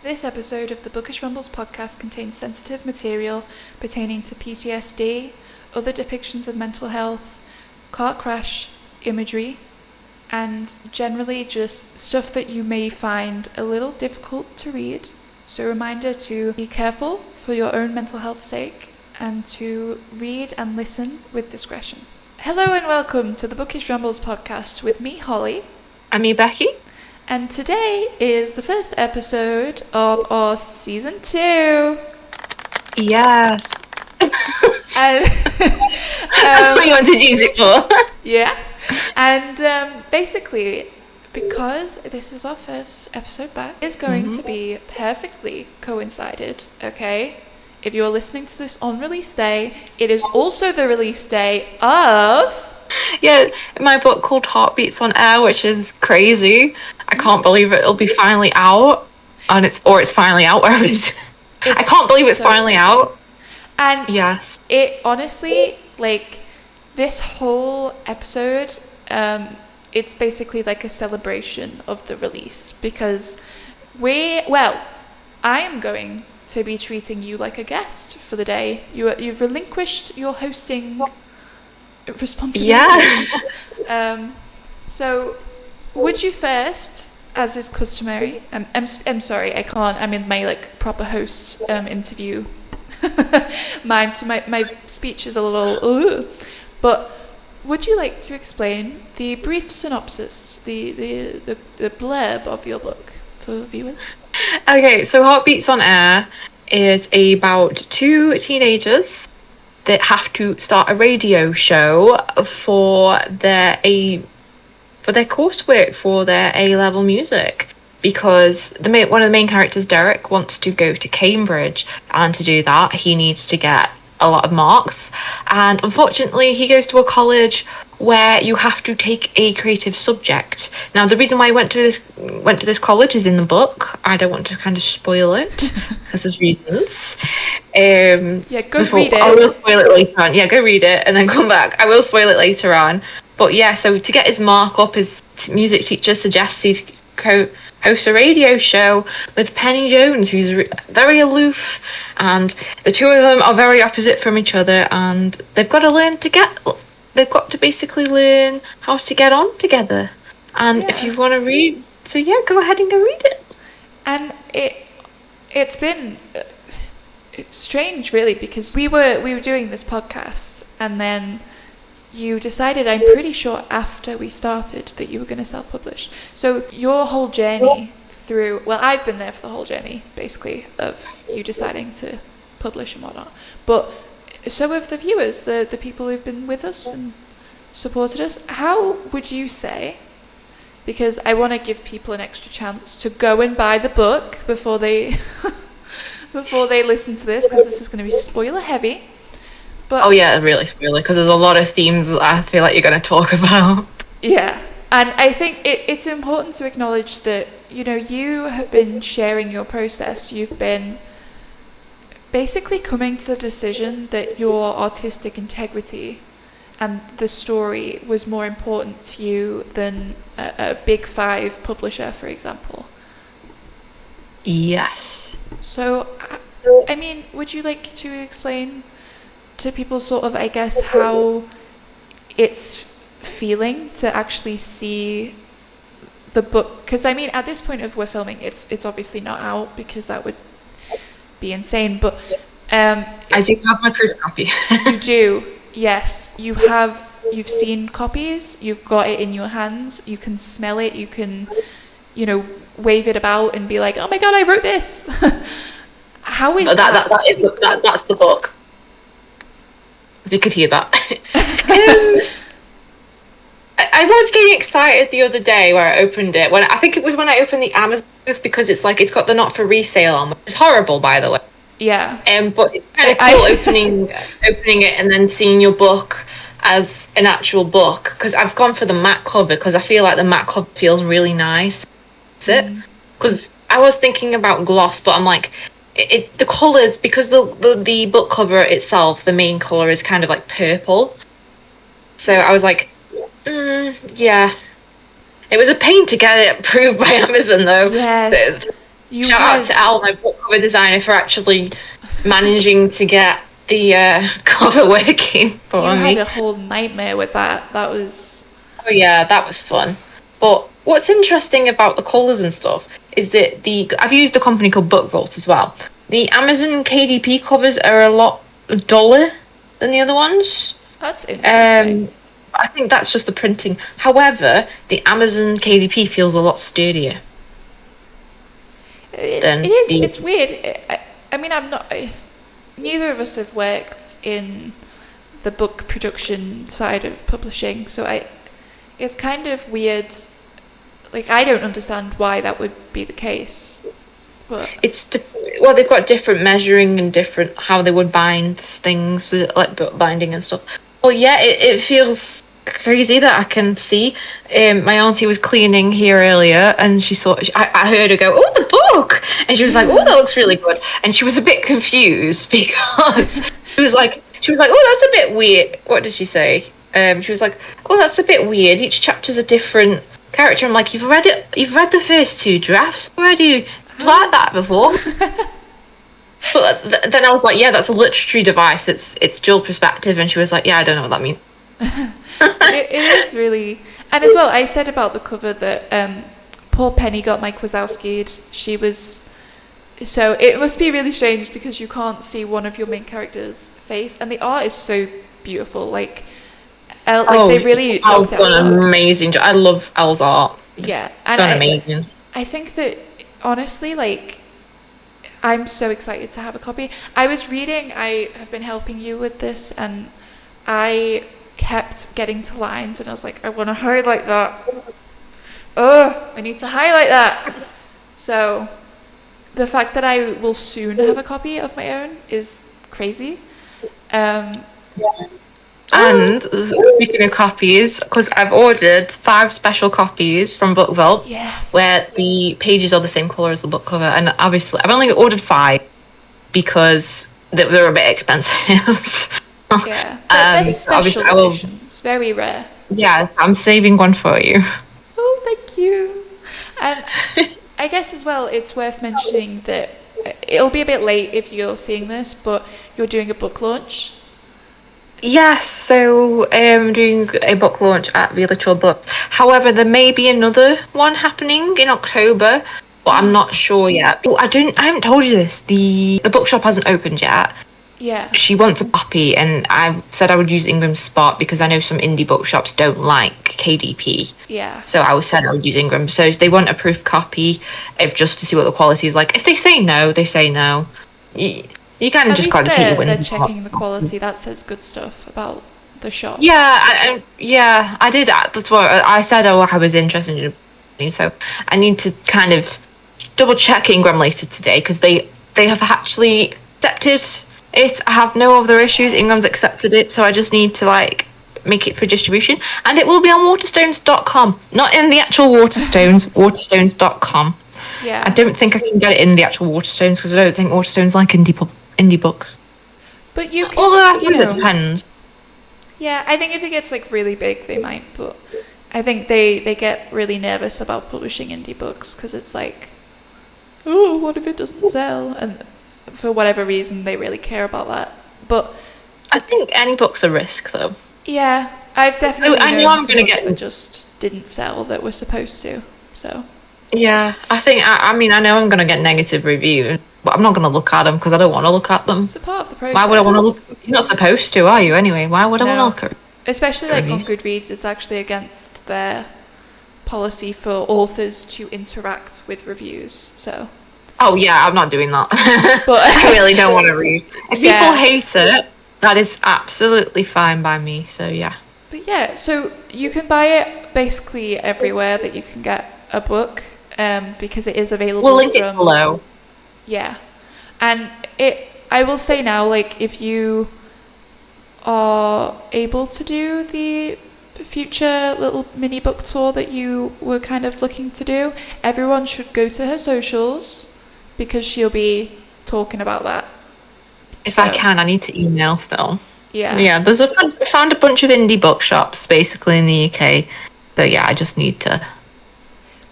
This episode of the Bookish Rumbles podcast contains sensitive material pertaining to PTSD, other depictions of mental health, car crash imagery, and generally just stuff that you may find a little difficult to read. So reminder to be careful for your own mental health's sake and to read and listen with discretion. Hello and welcome to the Bookish Rumbles podcast with me, Holly. And me, Becky. And today is the first episode of our season 2. Yes. That's what you wanted to use it for. Yeah. And basically, because this is our first episode back, it's going to be perfectly coincided, okay? If you're listening to this on release day, it is also the release day of... Yeah, my book called Heartbeats on Air, which is crazy. I can't believe it'll be finally out. And it's finally out, wherever it is. I can't believe it's finally out. And yes, it honestly, like, this whole episode, it's basically like a celebration of the release because I am going to be treating you like a guest for the day. You've relinquished your hosting responsibilities. Yes. So would you first, as is customary, I'm sorry, I can't, I'm in my like proper host interview mind, so my speech is a little but would you like to explain the brief synopsis, the blurb of your book for viewers? Okay, so Heartbeats on Air is about two teenagers that have to start a radio show for their coursework for their A-level music, because one of the main characters, Derek, wants to go to Cambridge, and to do that he needs to get a lot of marks, and unfortunately he goes to a college where you have to take a creative subject. Now, the reason why I went to this college is in the book. I don't want to kind of spoil it because there's reasons. Go read it. I will spoil it later on. Yeah, go read it and then come back. I will spoil it later on. But yeah, so to get his mark up, his music teacher suggests he host a radio show with Penny Jones, who's very aloof, and the two of them are very opposite from each other, and they've got to basically learn how to get on together. And if you want to read, so yeah, go ahead and go read it. And it's been strange, really, because we were doing this podcast, and then you decided, I'm pretty sure after we started, that you were going to self-publish. So your whole journey through... Well, I've been there for the whole journey, basically, of you deciding to publish and whatnot. But so have the viewers, the people who've been with us and supported us. How would you say... Because I want to give people an extra chance to go and buy the book before they listen to this, because this is going to be spoiler heavy. But, oh yeah, really spoiler, because there's a lot of themes that I feel like you're going to talk about. Yeah, and I think it's important to acknowledge that, you have been sharing your process. You've been basically coming to the decision that your artistic integrity and the story was more important to you than a big 5 publisher, for example. Yes. So, I mean, would you like to explain to people sort of, I guess, how it's feeling to actually see the book? Because I mean, at this point of we're filming, it's obviously not out because that would be insane, but I do have my proof copy. You do, yes. You've seen copies, you've got it in your hands, you can smell it, you can wave it about and be like, oh my god, I wrote this. How is that? That's the book. If you could hear that. I was getting excited the other day where I opened it. I think it was when I opened the Amazon, because it's got the not for resale on, which is horrible, by the way. Yeah. But it's kind of cool opening it and then seeing your book as an actual book, because I've gone for the matte cover because I feel like the matte cover feels really nice. Because I was thinking about gloss, but I'm like, the colours, because the book cover itself, the main colour is kind of like purple. So I was like, yeah. It was a pain to get it approved by Amazon, though. Yes. Shout out to Al, my book cover designer, for actually managing to get the cover working for me. You had a whole nightmare with that. That was... Oh yeah, that was fun. But what's interesting about the colours and stuff is that I've used a company called Book Vault as well. The Amazon KDP covers are a lot duller than the other ones. That's interesting. I think that's just the printing. However, the Amazon KDP feels a lot sturdier. It is. It's weird. I mean, I'm not... neither of us have worked in the book production side of publishing, so it's kind of weird. Like, I don't understand why that would be the case. But well, they've got different measuring and different how they would bind things, like book binding and stuff. Well, yeah, it feels crazy that I can see. My auntie was cleaning here earlier, and I heard her go, "Oh, the book," and she was like, "Oh, that looks really good," and she was a bit confused because she was like, "Oh, that's a bit weird." What did she say? She was like, "Oh, that's a bit weird. Each chapter's a different character." I'm like, "You've read the first 2 drafts already. It's like that before." But then I was like, "Yeah, that's a literary device. It's dual perspective," and she was like, "Yeah, I don't know what that means." it is really... And as well, I said about the cover that poor Penny got Mike Wazowski'd. She was... So it must be really strange because you can't see one of your main characters' face, and the art is so beautiful. Like they really... Al's done an amazing job. I love Al's art. Yeah. And done amazing. I think that, honestly, like, I'm so excited to have a copy. I have been helping you with this, and I kept getting to lines, and I was like, I want to highlight that. I need to highlight that. So the fact that I will soon have a copy of my own is crazy. And speaking of copies, because I've ordered 5 special copies from Book Vault, where the pages are the same colour as the book cover, and obviously I've only ordered 5 because they're a bit expensive. Yeah, but they're special editions, very rare. Yes, I'm saving one for you. Oh, thank you. And I guess as well, it's worth mentioning that it'll be a bit late if you're seeing this, but you're doing a book launch. Yes, so I'm doing a book launch at Virtual Books. However, there may be another one happening in October, but I'm not sure yet. Oh, I haven't told you this. The bookshop hasn't opened yet. Yeah. She wants a copy, and I said I would use Ingram's Spot because I know some indie bookshops don't like KDP. Yeah. So I said I would use Ingram. So they want a proof copy just to see what the quality is like. If they say no, they say no. You kind of just got to take the wins. They're checking the quality. That says good stuff about the shop. Yeah, I did. That's what I said. Oh, I was interested in it. So I need to kind of double check Ingram later today because they have actually accepted it. I have no other issues. Ingram's accepted it, so I just need to make it for distribution, and it will be on Waterstones.com, not in the actual Waterstones. Waterstones.com. Yeah. I don't think I can get it in the actual Waterstones because I don't think Waterstones like indie books. But you can. Although I suppose it depends. Yeah, I think if it gets really big, they might. But I think they get really nervous about publishing indie books because it's like, oh, what if it doesn't sell? And for whatever reason, they really care about that. But I think any book's a risk, though. Yeah, I've definitely known some books that just didn't sell that were supposed to. So. Yeah, I think I know I'm going to get negative reviews, but I'm not going to look at them because I don't want to look at them. It's a part of the process. Why would I want to look? You're not supposed to, are you? Anyway, why would I want to look at? Especially on Goodreads, it's actually against their policy for authors to interact with reviews. So. Oh yeah, I'm not doing that. But I really don't want to read. If people hate it, that is absolutely fine by me. So yeah. But yeah, so you can buy it basically everywhere that you can get a book, because it is available. We'll link it below. Yeah, and I will say now, if you are able to do the future little mini book tour that you were kind of looking to do, everyone should go to her socials because she'll be talking about that. If I can, I need to email still. Yeah. Yeah, I found a bunch of indie bookshops basically in the UK. So yeah, I just need to.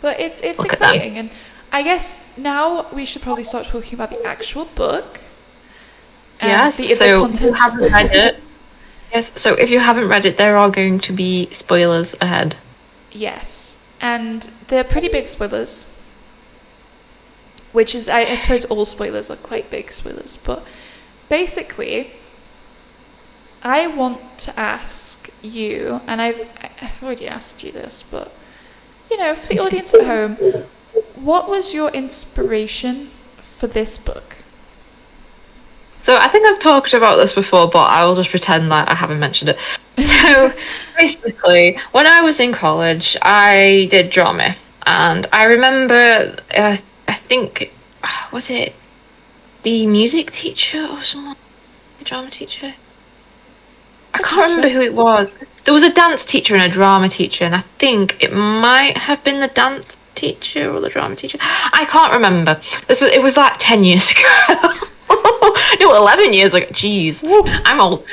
But it's exciting, and I guess now we should probably start talking about the actual book. Yes, The so if you contents. haven't read it, yes, so if you haven't read it, there are going to be spoilers ahead. Yes, and they're pretty big spoilers, which is, I suppose all spoilers are quite big spoilers, but basically, I want to ask you, and I've already asked you this, but, you know, for the audience at home, what was your inspiration for this book? So I think I've talked about this before, but I will just pretend that I haven't mentioned it. So basically, when I was in college, I did drama, and I remember, I think, was it the music teacher or someone, the drama teacher? I can't remember who it was. There was a dance teacher and a drama teacher, and I think it might have been the dance teacher or the drama teacher. I can't remember. It was like 10 years ago. No, 11 years ago. Jeez, I'm old.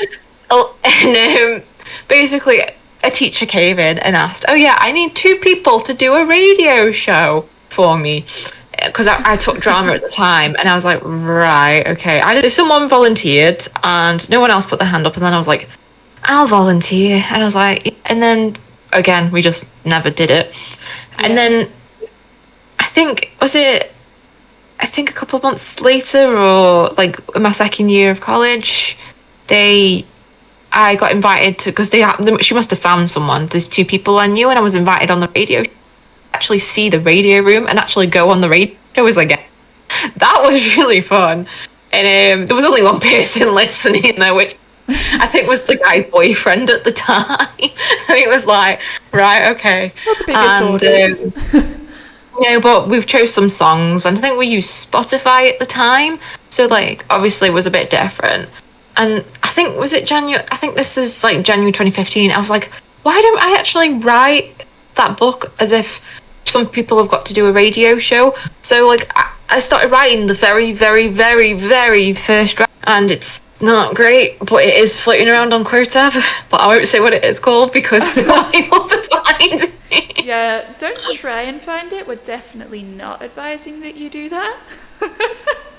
Oh, and basically, a teacher came in and asked, "Oh yeah, I need 2 people to do a radio show for me." Because I took drama at the time, and I was like, right, okay. If someone volunteered and no one else put their hand up, and then I was like, I'll volunteer. And I was like, and then again, we just never did it. Yeah. And then I think a couple of months later, or like in my second year of college, I got invited to, because she must have found someone. There's 2 people I knew, and I was invited on the radio, actually see the radio room and actually go on the radio shows again. That was really fun. And there was only one person listening though, which I think was the guy's boyfriend at the time. So it was like, right, okay. Not the biggest audience. But we've chose some songs, and I think we used Spotify at the time, so like obviously it was a bit different. And I think I think this is like January 2015. I was like, why don't I actually write that book as if some people have got to do a radio show? So like I started writing the very, very, very, very first draft, and it's not great, but it is floating around on Quotev, but I won't say what it is called because I don't want people to find it. Yeah, don't try and find it. We're definitely not advising that you do that.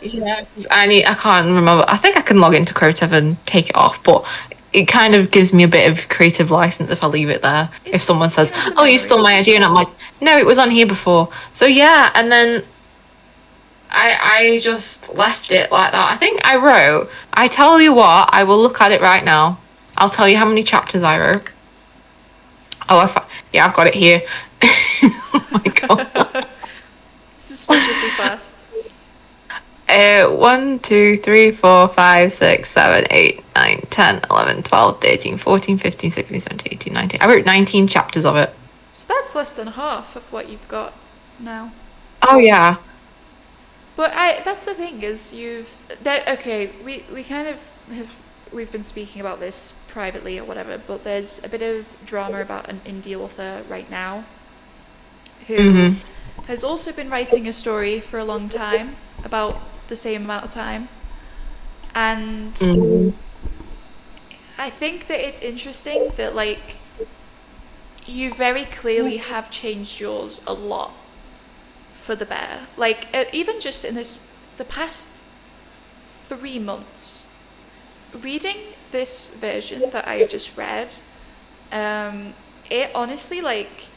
Yeah, because I can't remember. I think I can log into Quotev and take it off, but it kind of gives me a bit of creative license if I leave it there. If someone says, "Oh, you stole my idea," and I'm like, "No, it was on here before." So yeah, and then I just left it like that. I think I tell you what, I will look at it right now. I'll tell you how many chapters I wrote. Oh, I've got it here. Oh my god. Suspiciously fast. 1, 2, 3, 4, 5, 6, 7, 8, 9, 10, 11, 12, 13, 14, 15, 16, 17, 18, 19. I wrote 19 chapters of it. So that's less than half of what you've got now. Oh yeah. But that's the thing is we kind of we've been speaking about this privately or whatever, but there's a bit of drama about an indie author right now who has also been writing a story for a long time, about the same amount of time. And I think that it's interesting that like you very clearly have changed yours a lot for the better. Like even just in the past 3 months, reading this version that I just read, it honestly, like,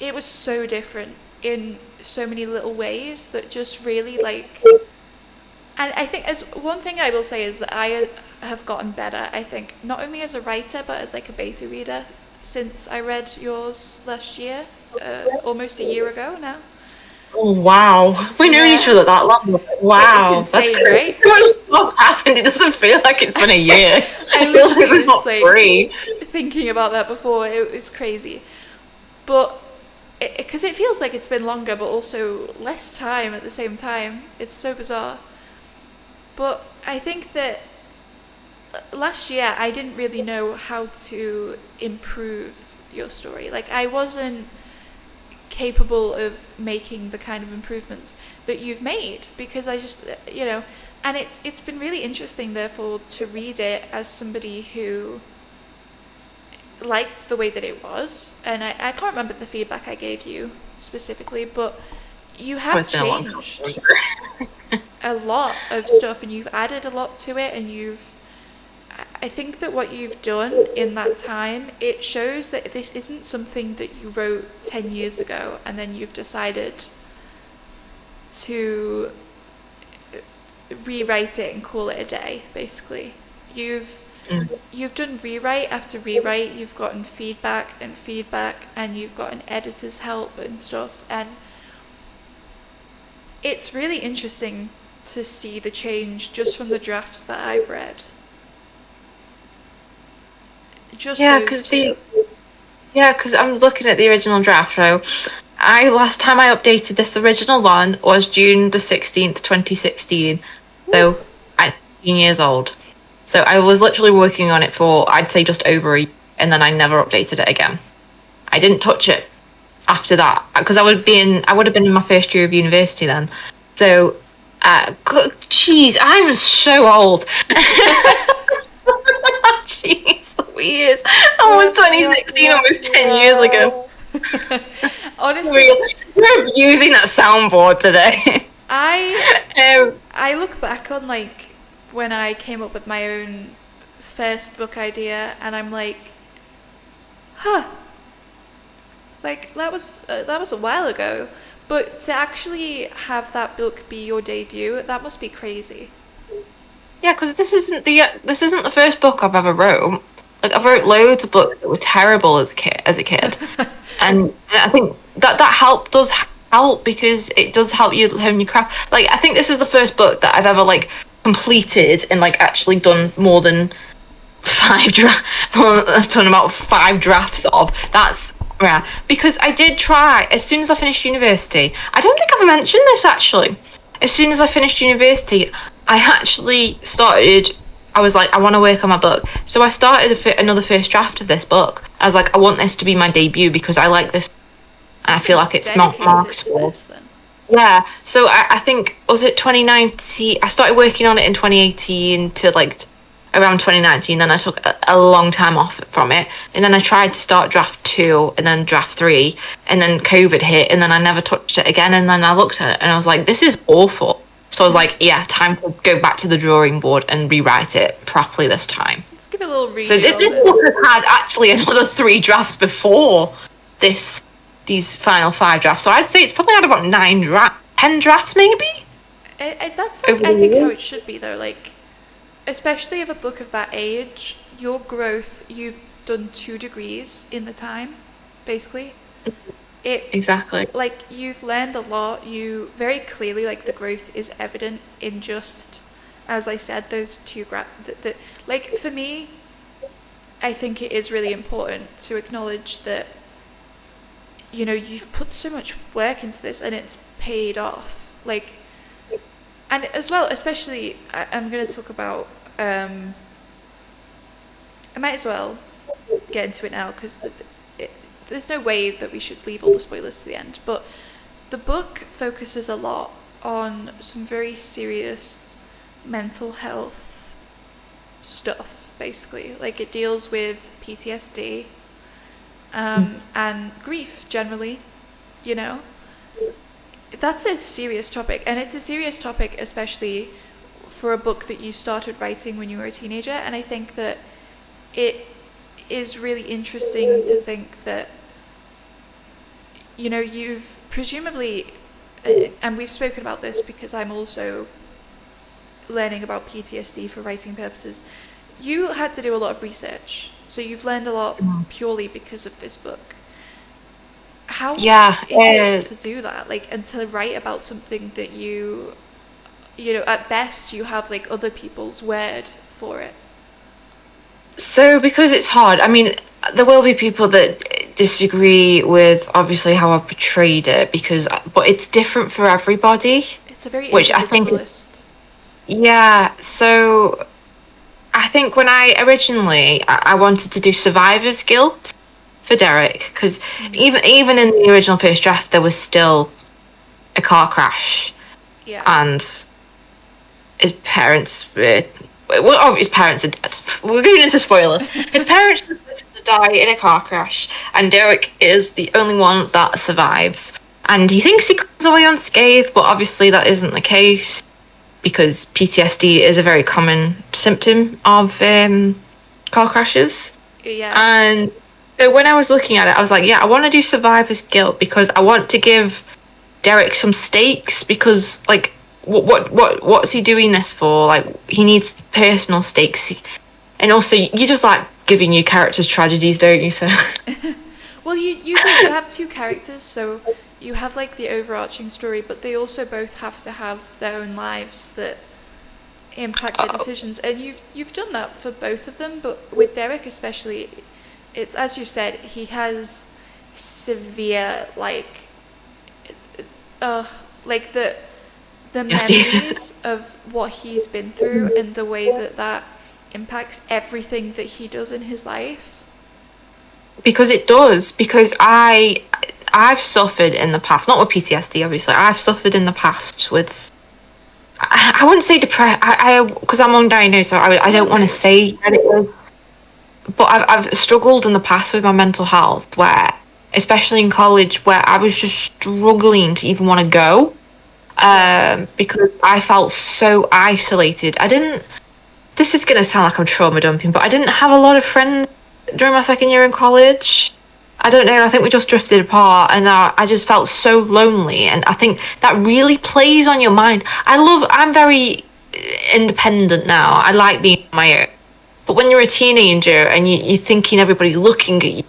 it was so different in so many little ways that just really, like, and I think as one thing I will say is that I have gotten better, I think, not only as a writer, but as like a beta reader since I read yours last year, almost a year ago now. Oh wow, we knew each other that long. Wow, it's insane, that's crazy. right? So much stuff's happened. It doesn't feel like it's been a year. I It feels like literally we're not was like free. thinking about that before. It was crazy, but because it feels like it's been longer, but also less time at the same time. It's so bizarre. But I think that last year I didn't really know how to improve your story. Like I wasn't capable of making the kind of improvements that you've made, because I just, and it's been really interesting therefore to read it as somebody who liked the way that it was. And I can't remember the feedback I gave you specifically, but you Oh, have it's been a long time. changed a lot of stuff, and you've added a lot to it, and I think that what you've done in that time, it shows that this isn't something that you wrote 10 years ago and then you've decided to rewrite it and call it a day, basically. You've done rewrite after rewrite, you've gotten feedback, and you've gotten editor's help and stuff, and it's really interesting to see the change just from the drafts that I've read. Just those two. Because I'm looking at the original draft. So, last time I updated this original one was June the 16th, 2016. So I'm 18 years old. So I was literally working on it for, I'd say, just over a year, and then I never updated it again. I didn't touch it after that because I would have been in my first year of university then. So, jeez, I'm so old. Jeez Louise, almost 2016, almost 10 years ago. Honestly, you're abusing that soundboard today. I look back on like when I came up with my own first book idea, and I'm like, like that was a while ago. But to actually have that book be your debut, that must be crazy. Yeah, because this isn't the first book I've ever wrote. Like I've wrote loads of books that were terrible as a kid, and I think that does help because it does help you hone your craft. Like I think this is the first book that I've ever like completed and like actually done more than 5 drafts. I've done about 5 drafts of. That's rare because I did try as soon as I finished university. I don't think I've mentioned this actually. As soon as I finished university, I actually started. I was like, I want to work on my book. So I started another first draft of this book. I was like, I want this to be my debut because I like this. And I feel like it's not marketable. Yeah. So I think, was it 2019? I started working on it in 2018 to like around 2019. Then I took a long time off from it. And then I tried to start draft 2 and then draft 3. And then COVID hit. And then I never touched it again. And then I looked at it and I was like, this is awful. So I was like, yeah, time to go back to the drawing board and rewrite it properly this time. Let's give it a little read. So this book has had actually another 3 drafts before these final 5 drafts. So I'd say it's probably had about 10 drafts maybe. That's like, I think how it should be though. Like, especially of a book of that age, your growth, you've done 2 degrees in the time, basically. Exactly. Like you've learned a lot. You very clearly like the growth is evident in just, as I said, those 2 like for me, I think it is really important to acknowledge that you know you've put so much work into this and it's paid off. Like, and as well, especially I'm going to talk about. I might as well get into it now because there's no way that we should leave all the spoilers to the end, but the book focuses a lot on some very serious mental health stuff, basically. Like it deals with PTSD and grief generally, you know. That's a serious topic, and it's a serious topic especially for a book that you started writing when you were a teenager, and I think that it is really interesting to think that you know, you've presumably, and we've spoken about this because I'm also learning about PTSD for writing purposes, you had to do a lot of research. So you've learned a lot purely because of this book. How is it to do that? Like, and to write about something that you know, at best you have like other people's word for it. So because it's hard, I mean, there will be people that disagree with obviously how I portrayed it but it's different for everybody. It's a very which I think so I think when I originally I wanted to do survivor's guilt for Derek because even in the original first draft there was still a car crash and his parents were his parents are dead. We're going into spoilers. His parents die in a car crash, and Derek is the only one that survives. and he thinks he comes away unscathed, but obviously that isn't the case because PTSD is a very common symptom of car crashes. Yeah. And so when I was looking at it, I was like, yeah, I want to do survivor's guilt because I want to give Derek some stakes because, like, what's he doing this for? Like, he needs personal stakes, and also you just like giving your characters tragedies, don't you? So. Well, you have two characters, so you have like the overarching story, but they also both have to have their own lives that impact their decisions, and you've done that for both of them. But with Derek especially, it's as you said, he has severe like the memories of what he's been through and the way that impacts everything that he does in his life. Because it does. Because I've suffered in the past, not with PTSD, obviously. I've suffered in the past with. I wouldn't say depressed. Because I'm undiagnosed, so I don't want to say that it was. But I've struggled in the past with my mental health, where, especially in college, where I was just struggling to even want to go, because I felt so isolated. This is going to sound like I'm trauma dumping, but I didn't have a lot of friends during my second year in college. I don't know, I think we just drifted apart, and I just felt so lonely, and I think that really plays on your mind. I'm very independent now. I like being on my own. But when you're a teenager and you're thinking everybody's looking at you,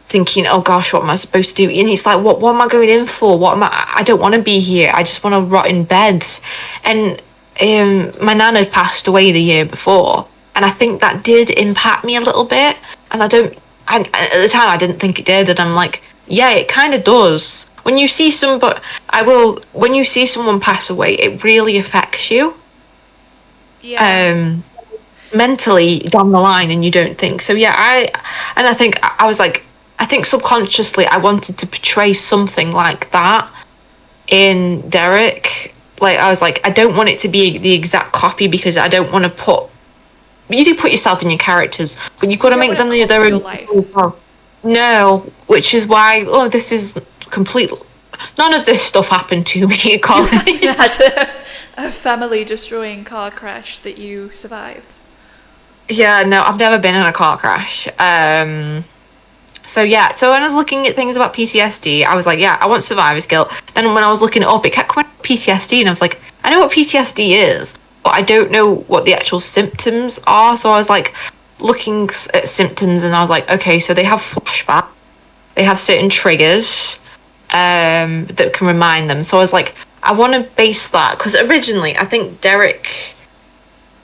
thinking, oh gosh, what am I supposed to do? And it's like, what am I going in for? I don't want to be here. I just want to rot in bed. And my nan had passed away the year before, and I think that did impact me a little bit. And at the time I didn't think it did, and I'm like, yeah, it kind of does. When you see someone pass away, it really affects you. Yeah. Mentally down the line, and you don't think so. Yeah, I think I was like, I think subconsciously I wanted to portray something like that in Derek. Like, I was like, I don't want it to be the exact copy because I don't want to put. You do put yourself in your characters, but you've got to make them their own life. No, which is why. Oh, this is complete. None of this stuff happened to me at college. You had a family-destroying car crash that you survived. Yeah, no, I've never been in a car crash. So when I was looking at things about PTSD, I was like, yeah, I want survivor's guilt. Then when I was looking it up, it kept coming up PTSD, and I was like, I know what PTSD is, but I don't know what the actual symptoms are. So I was like looking at symptoms, and I was like, okay, so they have flashbacks, they have certain triggers that can remind them. So I was like, I want to base that, because originally I think Derek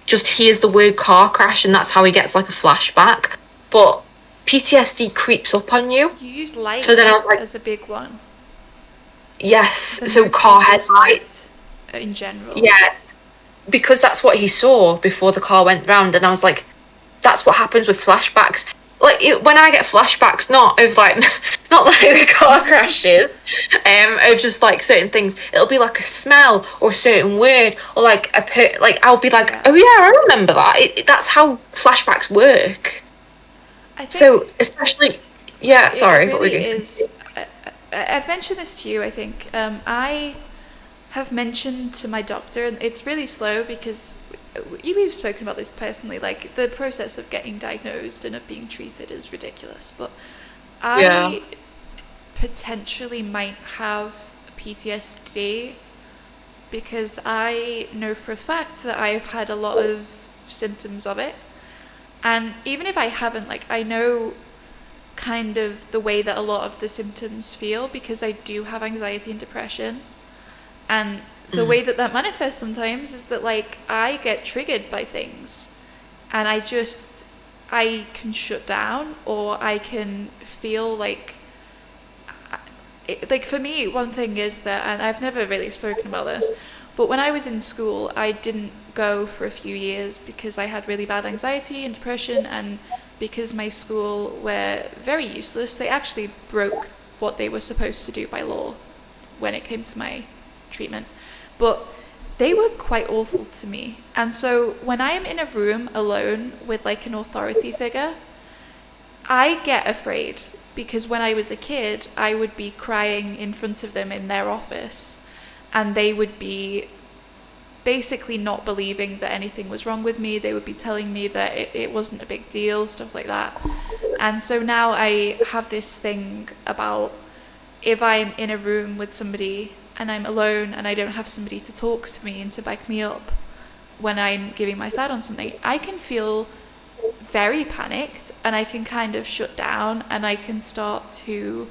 just hears the word car crash and that's how he gets like a flashback, but PTSD creeps up on you. You use light, so then I was like, as a big one. Yes, so car headlight in general. Yeah, because that's what he saw before the car went round, and I was like, that's what happens with flashbacks. Like, when I get flashbacks, not like car crashes, of just like certain things, it'll be like a smell or a certain word, or like I'll be like, oh yeah, I remember that. That's how flashbacks work. I think so, especially, yeah. Sorry, really what were you going to say? I've mentioned this to you. I think I have mentioned to my doctor, and it's really slow because we've spoken about this personally, like the process of getting diagnosed and of being treated is ridiculous, but I potentially might have PTSD because I know for a fact that I've had a lot of symptoms of it, and even if I haven't, like, I know kind of the way that a lot of the symptoms feel because I do have anxiety and depression, and the way that manifests sometimes is that, like, I get triggered by things and I can shut down, or I can feel like for me, one thing is that, and I've never really spoken about this, but when I was in school, I didn't go for a few years because I had really bad anxiety and depression, and because my school were very useless. They actually broke what they were supposed to do by law when it came to my treatment. But they were quite awful to me. And so when I am in a room alone with like an authority figure, I get afraid because when I was a kid, I would be crying in front of them in their office, and they would be basically not believing that anything was wrong with me. They would be telling me that it wasn't a big deal, stuff like that. And so now I have this thing about, if I'm in a room with somebody and I'm alone and I don't have somebody to talk to me and to back me up when I'm giving my side on something, I can feel very panicked, and I can kind of shut down, and I can start to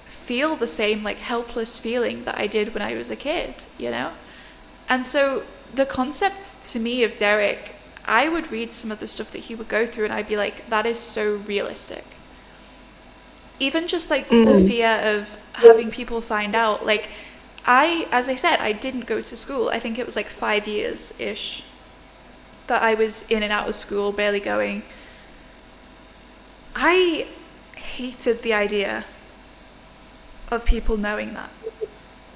feel the same like helpless feeling that I did when I was a kid, you know? And so the concept to me of Derek, I would read some of the stuff that he would go through and I'd be like, that is so realistic. Even just like the fear of having people find out, like, as I said, I didn't go to school. I think it was like 5 years-ish that I was in and out of school, barely going. I hated the idea of people knowing that.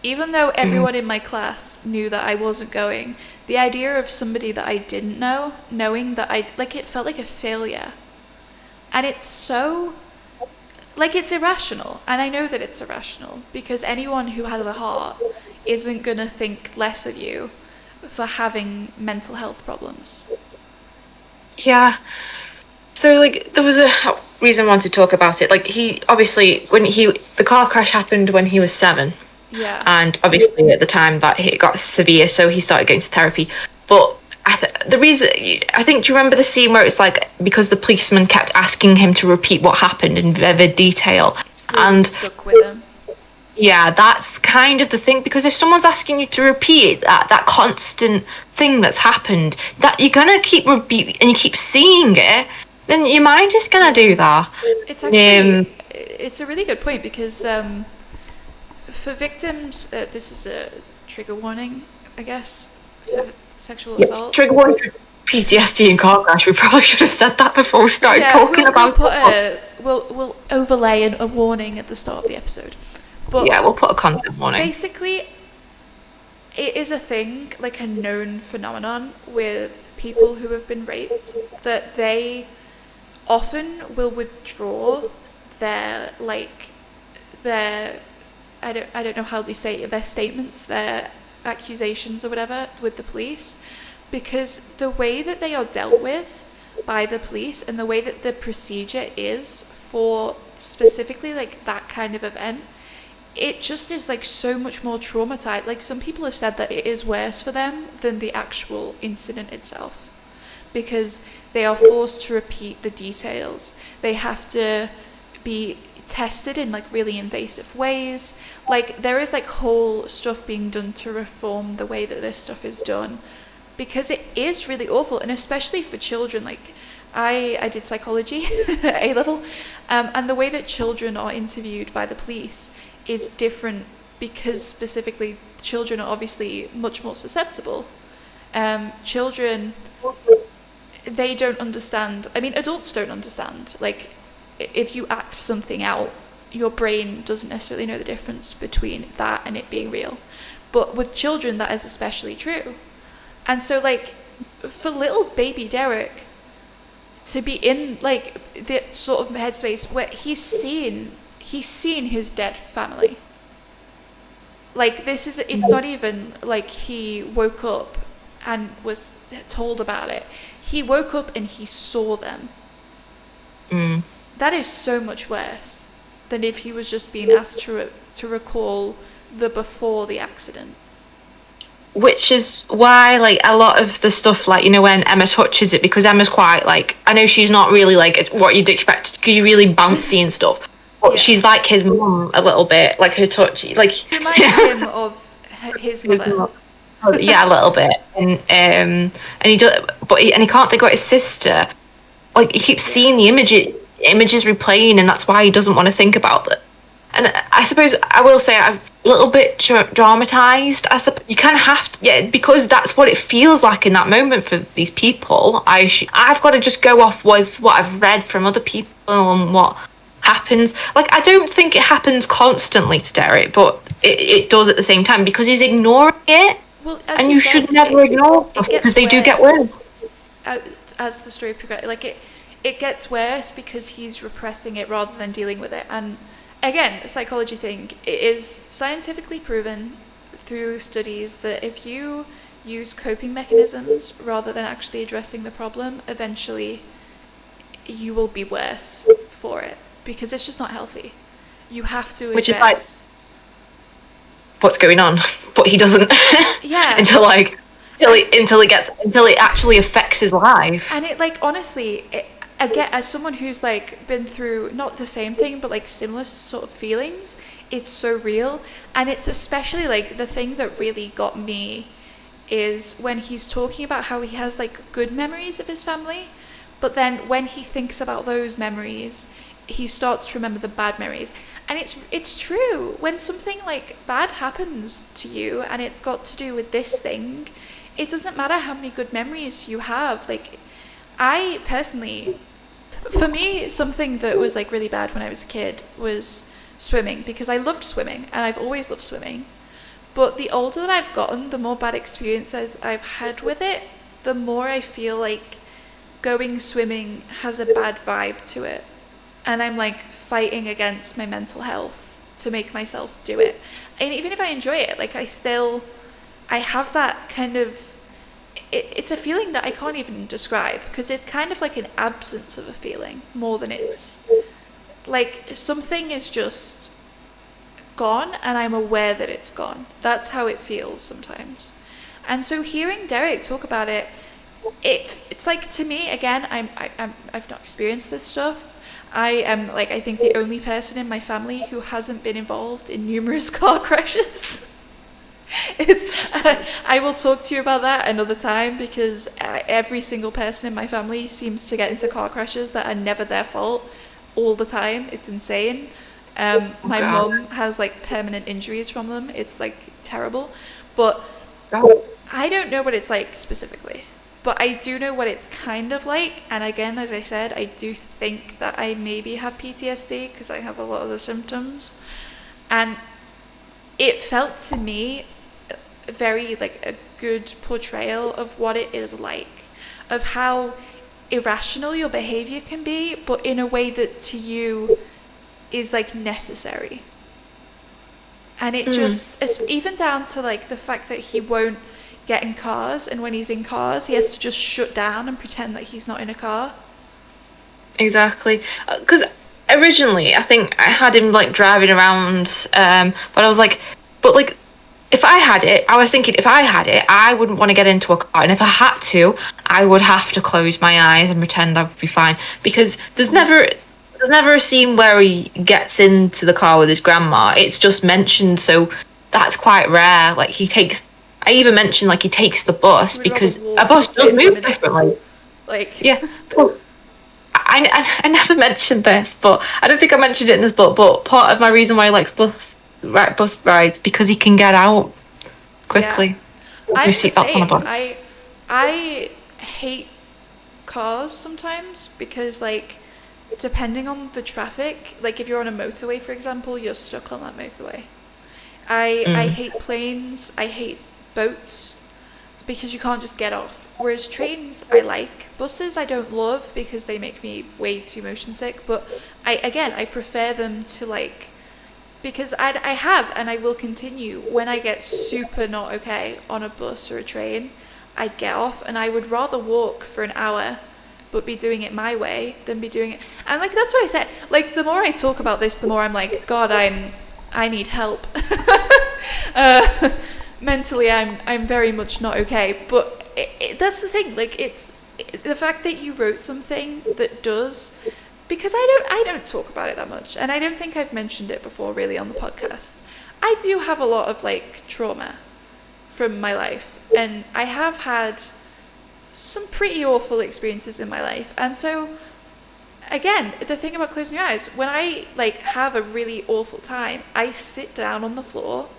Even though everyone in my class knew that I wasn't going, the idea of somebody that I didn't know, knowing that it felt like a failure. And it's so, it's irrational. And I know that it's irrational, because anyone who has a heart isn't going to think less of you for having mental health problems. Yeah. So, there was a reason I wanted to talk about it. He, obviously, the car crash happened when he was 7. Yeah. And obviously at the time that it got severe, so he started going to therapy. But do you remember the scene where it's because the policeman kept asking him to repeat what happened in vivid detail? It's really stuck with him. Yeah, that's kind of the thing, because if someone's asking you to repeat that constant thing that's happened, that you're gonna keep repeating and you keep seeing it, then your mind is gonna do that. It's actually it's a really good point, because for victims, this is a trigger warning, I guess, for sexual assault. Trigger warning for PTSD and car crash. We probably should have said that before we started talking about it. We'll overlay a warning at the start of the episode. But yeah, we'll put a content warning. Basically, it is a thing, like a known phenomenon with people who have been raped, that they often will withdraw their I don't know how they say it, their statements, their accusations or whatever with the police, because the way that they are dealt with by the police and the way that the procedure is for specifically that kind of event, it just is so much more traumatized. Some people have said that it is worse for them than the actual incident itself, because they are forced to repeat the details. They have to be tested in really invasive ways. There is whole stuff being done to reform the way that this stuff is done, because it is really awful, and especially for children. I did psychology at A-level, and the way that children are interviewed by the police is different, because specifically children are obviously much more susceptible. Children, they don't understand. I mean, adults don't understand. If you act something out, your brain doesn't necessarily know the difference between that and it being real. But with children, that is especially true. And so, for little baby Derek to be in, the sort of headspace where he's seen his dead family. It's not even he woke up and was told about it. He woke up and he saw them. That is so much worse than if he was just being asked to recall the before the accident. Which is why, a lot of the stuff, when Emma touches it, because Emma's quite, I know she's not really, what you'd expect, because you're really bouncy and stuff, but she's like his mum a little bit, her touch, He reminds him of his mother. Yeah, a little bit. And he does, and he can't think about his sister. He keeps seeing the images replaying, and that's why he doesn't want to think about it. And I suppose I will say I've a little bit dramatized. You kind of have to, because that's what it feels like in that moment for these people. I've got to just go off with what I've read from other people and what happens. I don't think it happens constantly to Derek, but it does at the same time, because he's ignoring it. Well, and you should never ignore them, because they do get worse. As the story progresses, it gets worse because he's repressing it rather than dealing with it. And again, a psychology thing, it is scientifically proven through studies that if you use coping mechanisms rather than actually addressing the problem, eventually you will be worse for it, because it's just not healthy. You have to Which is like address what's going on, but he doesn't. Yeah. until it actually affects his life. And it, like, honestly, again, as someone who's like been through not the same thing but like similar sort of feelings, it's so real. And it's especially like the thing that really got me is when he's talking about how he has like good memories of his family, but then when he thinks about those memories, he starts to remember the bad memories. And it's true. When something like bad happens to you and it's got to do with this thing, it doesn't matter how many good memories you have. Like, I personally, for me, something that was like really bad when I was a kid was swimming, because I loved swimming and I've always loved swimming. But the older that I've gotten, the more bad experiences I've had with it, the more I feel like going swimming has a bad vibe to it. And I'm like fighting against my mental health to make myself do it. And even if I enjoy it, like I have that kind of, it's a feeling that I can't even describe, because it's kind of like an absence of a feeling more than it's like something is just gone and I'm aware that it's gone. That's how it feels sometimes. And so hearing Derek talk about it, it's like, to me, again, I've not experienced this stuff. I am, like, I think the only person in my family who hasn't been involved in numerous car crashes. I will talk to you about that another time, because every single person in my family seems to get into car crashes that are never their fault all the time. It's insane. My mum has like permanent injuries from them. It's like terrible. But I don't know what it's like specifically. But I do know what it's kind of like. And again, as I said, I do think that I maybe have PTSD because I have a lot of the symptoms. And it felt to me very like a good portrayal of what it is like, of how irrational your behavior can be, but in a way that to you is like necessary. And it just, even down to like the fact that he won't get in cars, and when he's in cars he has to just shut down and pretend that he's not in a car. Exactly, because originally I think I had him like driving around, but I was like, but like if I had it, I was thinking if I had it, I wouldn't want to get into a car, and if I had to, I would have to close my eyes and pretend I would be fine, because there's never a scene where he gets into the car with his grandma. It's just mentioned, so that's quite rare. Like I even mentioned like he takes the bus because a bus does move differently. Like, yeah. I never mentioned this, but I don't think I mentioned it in this book. But part of my reason why he likes bus rides because he can get out quickly. Yeah. I'm the same. I hate cars sometimes because, like, depending on the traffic, like if you're on a motorway, for example, you're stuck on that motorway. I hate planes. I hate boats because you can't just get off. Whereas trains I like. Buses I don't love because they make me way too motion sick. But I prefer them to, like, because I have and I will continue, when I get super not okay on a bus or a train, I get off, and I would rather walk for an hour but be doing it my way than be doing it. And like that's what I said. Like the more I talk about this, the more I'm like, God, I need help. Mentally I'm very much not okay, but that's the thing, like it's the fact that you wrote something that does, because I don't talk about it that much, and I don't think I've mentioned it before really on the podcast. I do have a lot of like trauma from my life, and I have had some pretty awful experiences in my life. And so again, the thing about closing your eyes, when I like have a really awful time, I sit down on the floor,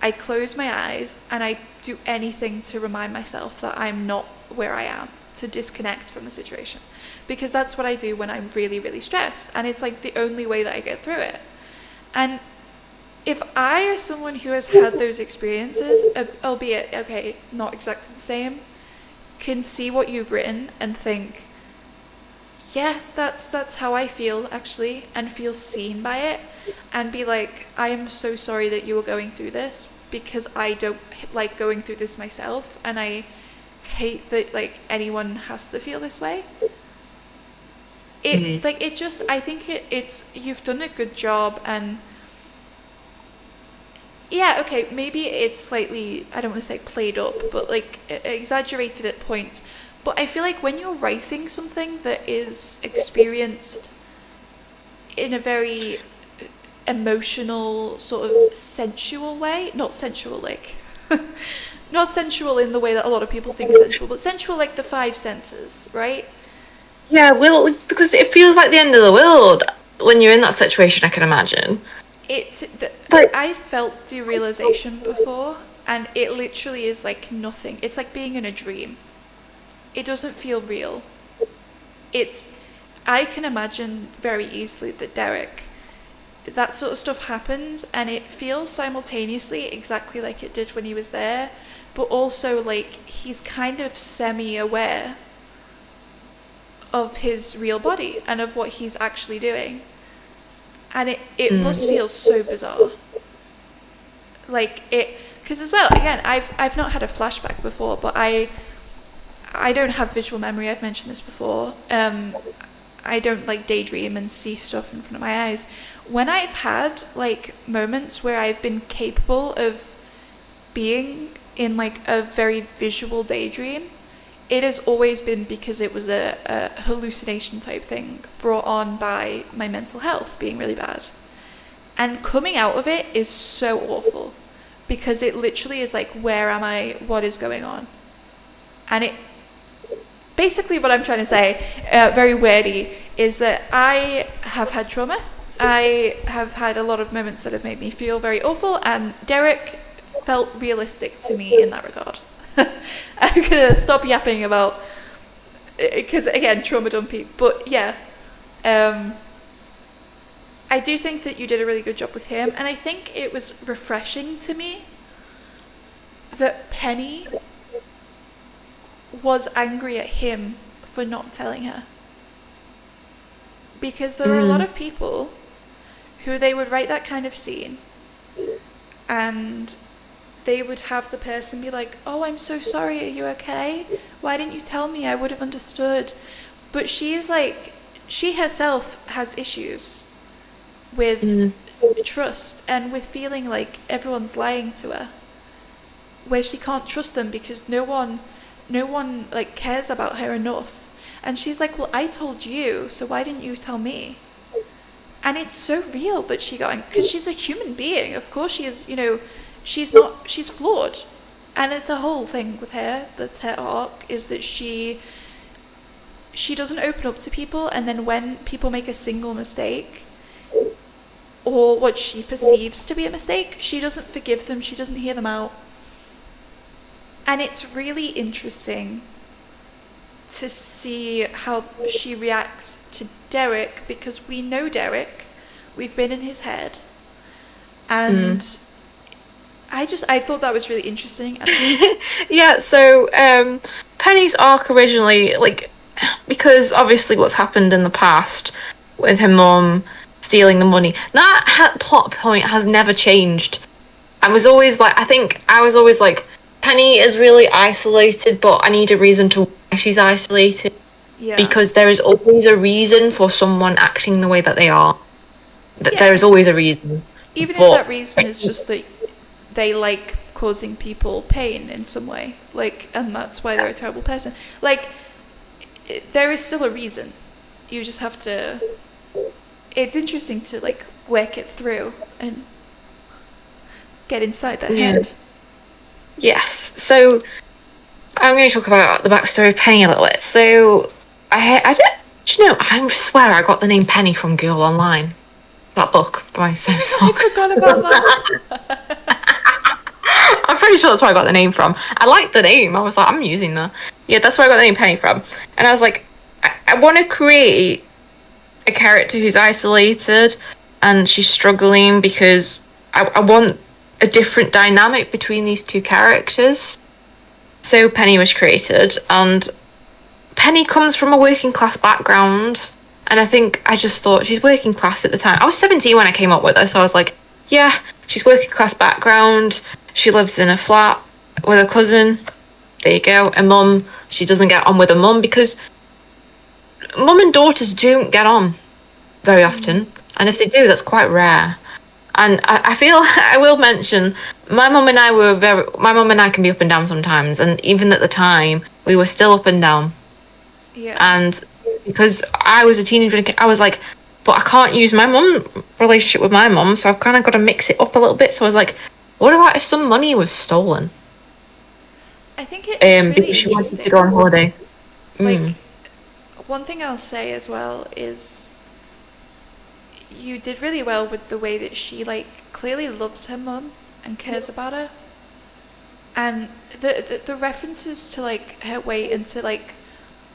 I close my eyes, and I do anything to remind myself that I'm not where I am, to disconnect from the situation, because that's what I do when I'm really, really stressed, and it's like the only way that I get through it. And if I, as someone who has had those experiences, albeit okay, not exactly the same, can see what you've written and think, yeah, that's how I feel actually, and feel seen by it, and be like, I am so sorry that you were going through this, because I don't like going through this myself, and I hate that like anyone has to feel this way. It like it just I think it's you've done a good job, and yeah, okay, maybe it's slightly, I don't want to say played up, but like exaggerated at points. But I feel like when you're writing something that is experienced in a very emotional, sort of sensual way, not sensual like, not sensual in the way that a lot of people think sensual, but sensual like the five senses, right? Yeah, well, because it feels like the end of the world when you're in that situation, I can imagine. But I felt derealization before, and it literally is like nothing. It's like being in a dream. It doesn't feel real. It's, I can imagine very easily that Derek, that sort of stuff happens, and it feels simultaneously exactly like it did when he was there, but also like he's kind of semi-aware of his real body and of what he's actually doing. And it must feel so bizarre. Like it, because as well, again, I've not had a flashback before, but I don't have visual memory. I've mentioned this before. I don't like daydream and see stuff in front of my eyes. When I've had like moments where I've been capable of being in like a very visual daydream, it has always been because it was a hallucination type thing brought on by my mental health being really bad. And coming out of it is so awful, because it literally is like, where am I? What is going on? And it basically, what I'm trying to say, very wordy, is that I have had trauma. I have had a lot of moments that have made me feel very awful, and Derek felt realistic to me in that regard. I'm gonna stop yapping about, because again, trauma dumpy. But yeah, I do think that you did a really good job with him, and I think it was refreshing to me that Penny was angry at him for not telling her. Because there are a lot of people who they would write that kind of scene, and they would have the person be like, oh, I'm so sorry, are you okay? Why didn't you tell me? I would have understood. But she is like, she herself has issues with trust, and with feeling like everyone's lying to her, where she can't trust them because no one like cares about her enough. And she's like, well, I told you, so why didn't you tell me? And it's so real that she got, because she's a human being. Of course she is, she's flawed. And it's a whole thing with her, that's her arc, is that she doesn't open up to people, and then when people make a single mistake, or what she perceives to be a mistake, she doesn't forgive them, she doesn't hear them out. And it's really interesting to see how she reacts to Derek, because we know Derek, we've been in his head, and I thought that was really interesting. Yeah, so Penny's arc originally, like, because obviously what's happened in the past with her mum stealing the money, that plot point has never changed. I was always like, Penny is really isolated, but I need a reason to why she's isolated. Yeah. Because there is always a reason for someone acting the way that they are. There is always a reason. Even if that reason is just that they like causing people pain in some way, like, and that's why they're a terrible person. Like, there is still a reason. You just have to. It's interesting to like work it through and get inside their head. Yes. So I'm going to talk about the backstory of Penny a little bit. So I swear I got the name Penny from Girl Online. That book by So I forgot about that. I'm pretty sure that's where I got the name from. I liked the name. I was like, I'm using that. Yeah, that's where I got the name Penny from. And I was like, I want to create a character who's isolated and she's struggling, because I want a different dynamic between these two characters. So Penny was created, and Penny comes from a working class background, and I think I just thought she's working class at the time. I was 17 when I came up with her, so I was like, yeah, she's working class background. She lives in a flat with her cousin. There you go. And mum, she doesn't get on with her mum because mum and daughters don't get on very often, and if they do, that's quite rare. And I feel I will mention my mum and I were very. My mum and I can be up and down sometimes, and even at the time, we were still up and down. Yeah. And because I was a teenager, I was like, but I can't use my mum relationship with my mum, so I've kind of got to mix it up a little bit. So I was like, what about if some money was stolen? I think it's really because she wanted interesting. to go on holiday. Like, one thing I'll say as well is you did really well with the way that she, like, clearly loves her mum and cares about her. And the references to, like, her way into, like,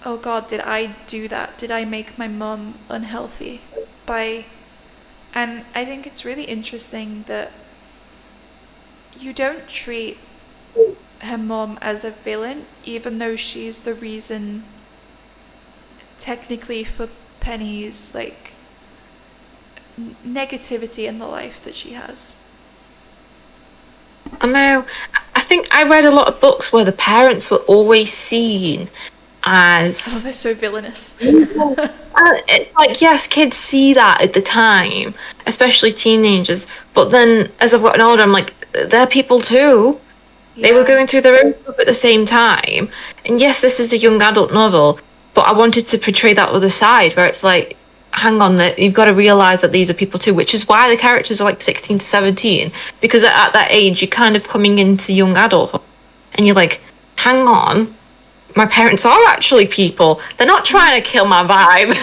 oh God, did I do that? Did I make my mum unhealthy? And I think it's really interesting that you don't treat her mum as a villain, even though she's the reason, technically, for Penny's, like, negativity in the life that she has. I know. I think I read a lot of books where the parents were always seen as... Oh, they're so villainous. It's like, yes, kids see that at the time, especially teenagers. But then, as I've gotten older, I'm like, they're people too. They were going through their own stuff at the same time. And yes, this is a young adult novel, but I wanted to portray that other side where it's like, hang on, that you've got to realise that these are people too, which is why the characters are like 16 to 17, because at that age, you're kind of coming into young adulthood. And you're like, hang on, my parents are actually people. They're not trying to kill my vibe.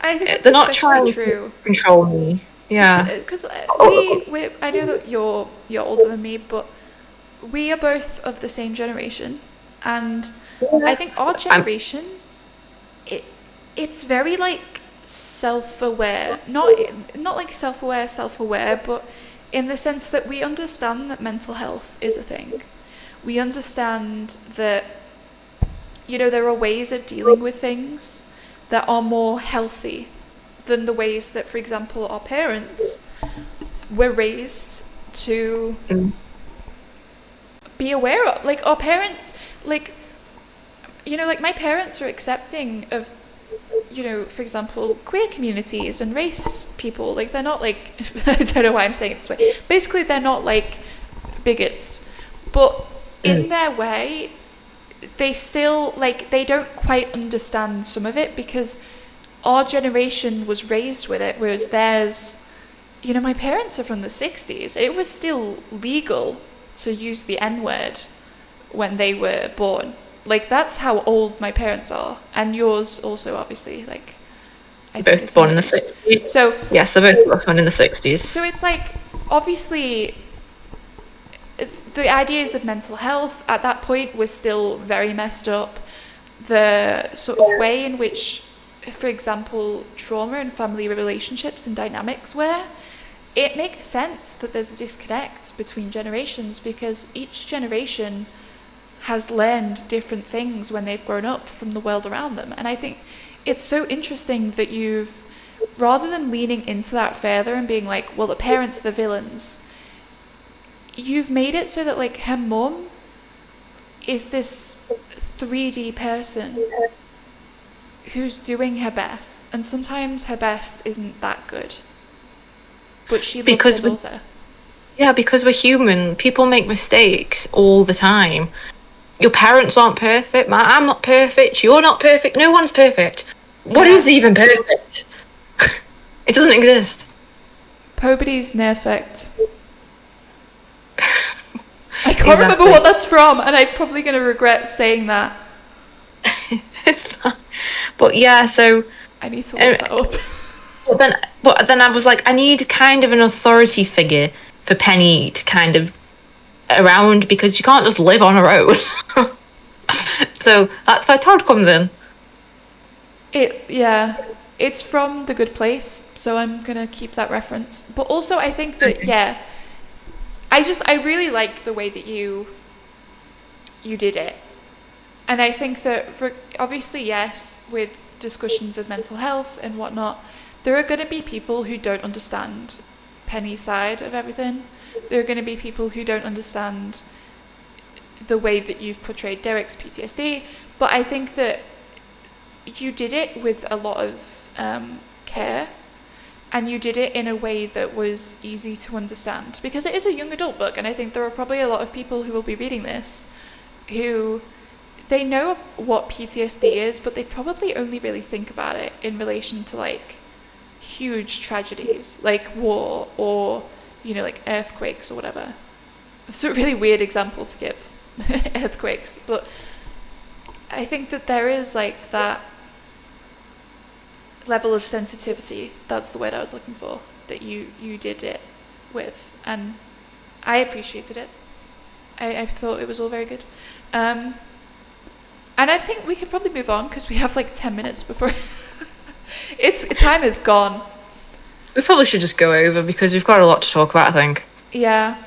I think it's They're not especially trying true. to control me. Yeah. Because I know that you're older than me, but we are both of the same generation, and I think our generation, it's very, like, self-aware, not like self-aware, but in the sense that we understand that mental health is a thing. We understand that, you know, there are ways of dealing with things that are more healthy than the ways that, for example, our parents were raised to be aware of. Like, our parents, like, you know, like, my parents are accepting of, you know, for example, queer communities and race people. Like, they're not, like, I don't know why I'm saying it this way. Basically, they're not, like, bigots. But in their way, they still, like, they don't quite understand some of it because our generation was raised with it, whereas theirs, you know, my parents are from the 60s. It was still legal to use the N-word when they were born. Like, that's how old my parents are. And yours also, obviously, like, I think Both born in the 60s. So yes, they're both born in the 60s. So it's like, obviously, the ideas of mental health at that point were still very messed up. The sort of way in which, for example, trauma and family relationships and dynamics were, it makes sense that there's a disconnect between generations because each generation has learned different things when they've grown up from the world around them. And I think it's so interesting that you've, rather than leaning into that further and being like, well, the parents are the villains, you've made it so that, like, her mum is this 3D person who's doing her best, and sometimes her best isn't that good, but she loves her daughter. Yeah, because we're human. People make mistakes all the time. Your parents aren't perfect. I'm not perfect. You're not perfect. No one's perfect. What is even perfect? It doesn't exist. Nobody's perfect. I can't remember what that's from, and I'm probably going to regret saying that. It's fine. But yeah, so I need to look that up. But then I was like, I need kind of an authority figure for Penny to kind of around because you can't just live on her own. So that's where Todd comes in. It's from The Good Place, so I'm gonna keep that reference. But also, I think that I really like the way that you did it, And I think that, obviously, yes, with discussions of mental health and whatnot, there are going to be people who don't understand Penny's side of everything. There are going to be people who don't understand the way that you've portrayed Derek's PTSD. But I think that you did it with a lot of care, and you did it in a way that was easy to understand, because it is a young adult book, and I think there are probably a lot of people who will be reading this who they know what PTSD is, but they probably only really think about it in relation to like huge tragedies like war or, you know, like earthquakes or whatever. It's a really weird example to give, earthquakes, but I think that there is like that level of sensitivity, that's the word I was looking for, that you did it with, and I appreciated it. I thought it was all very good. And I think we could probably move on because we have like 10 minutes before time is gone. We probably should just go over because we've got a lot to talk about, I think. Yeah.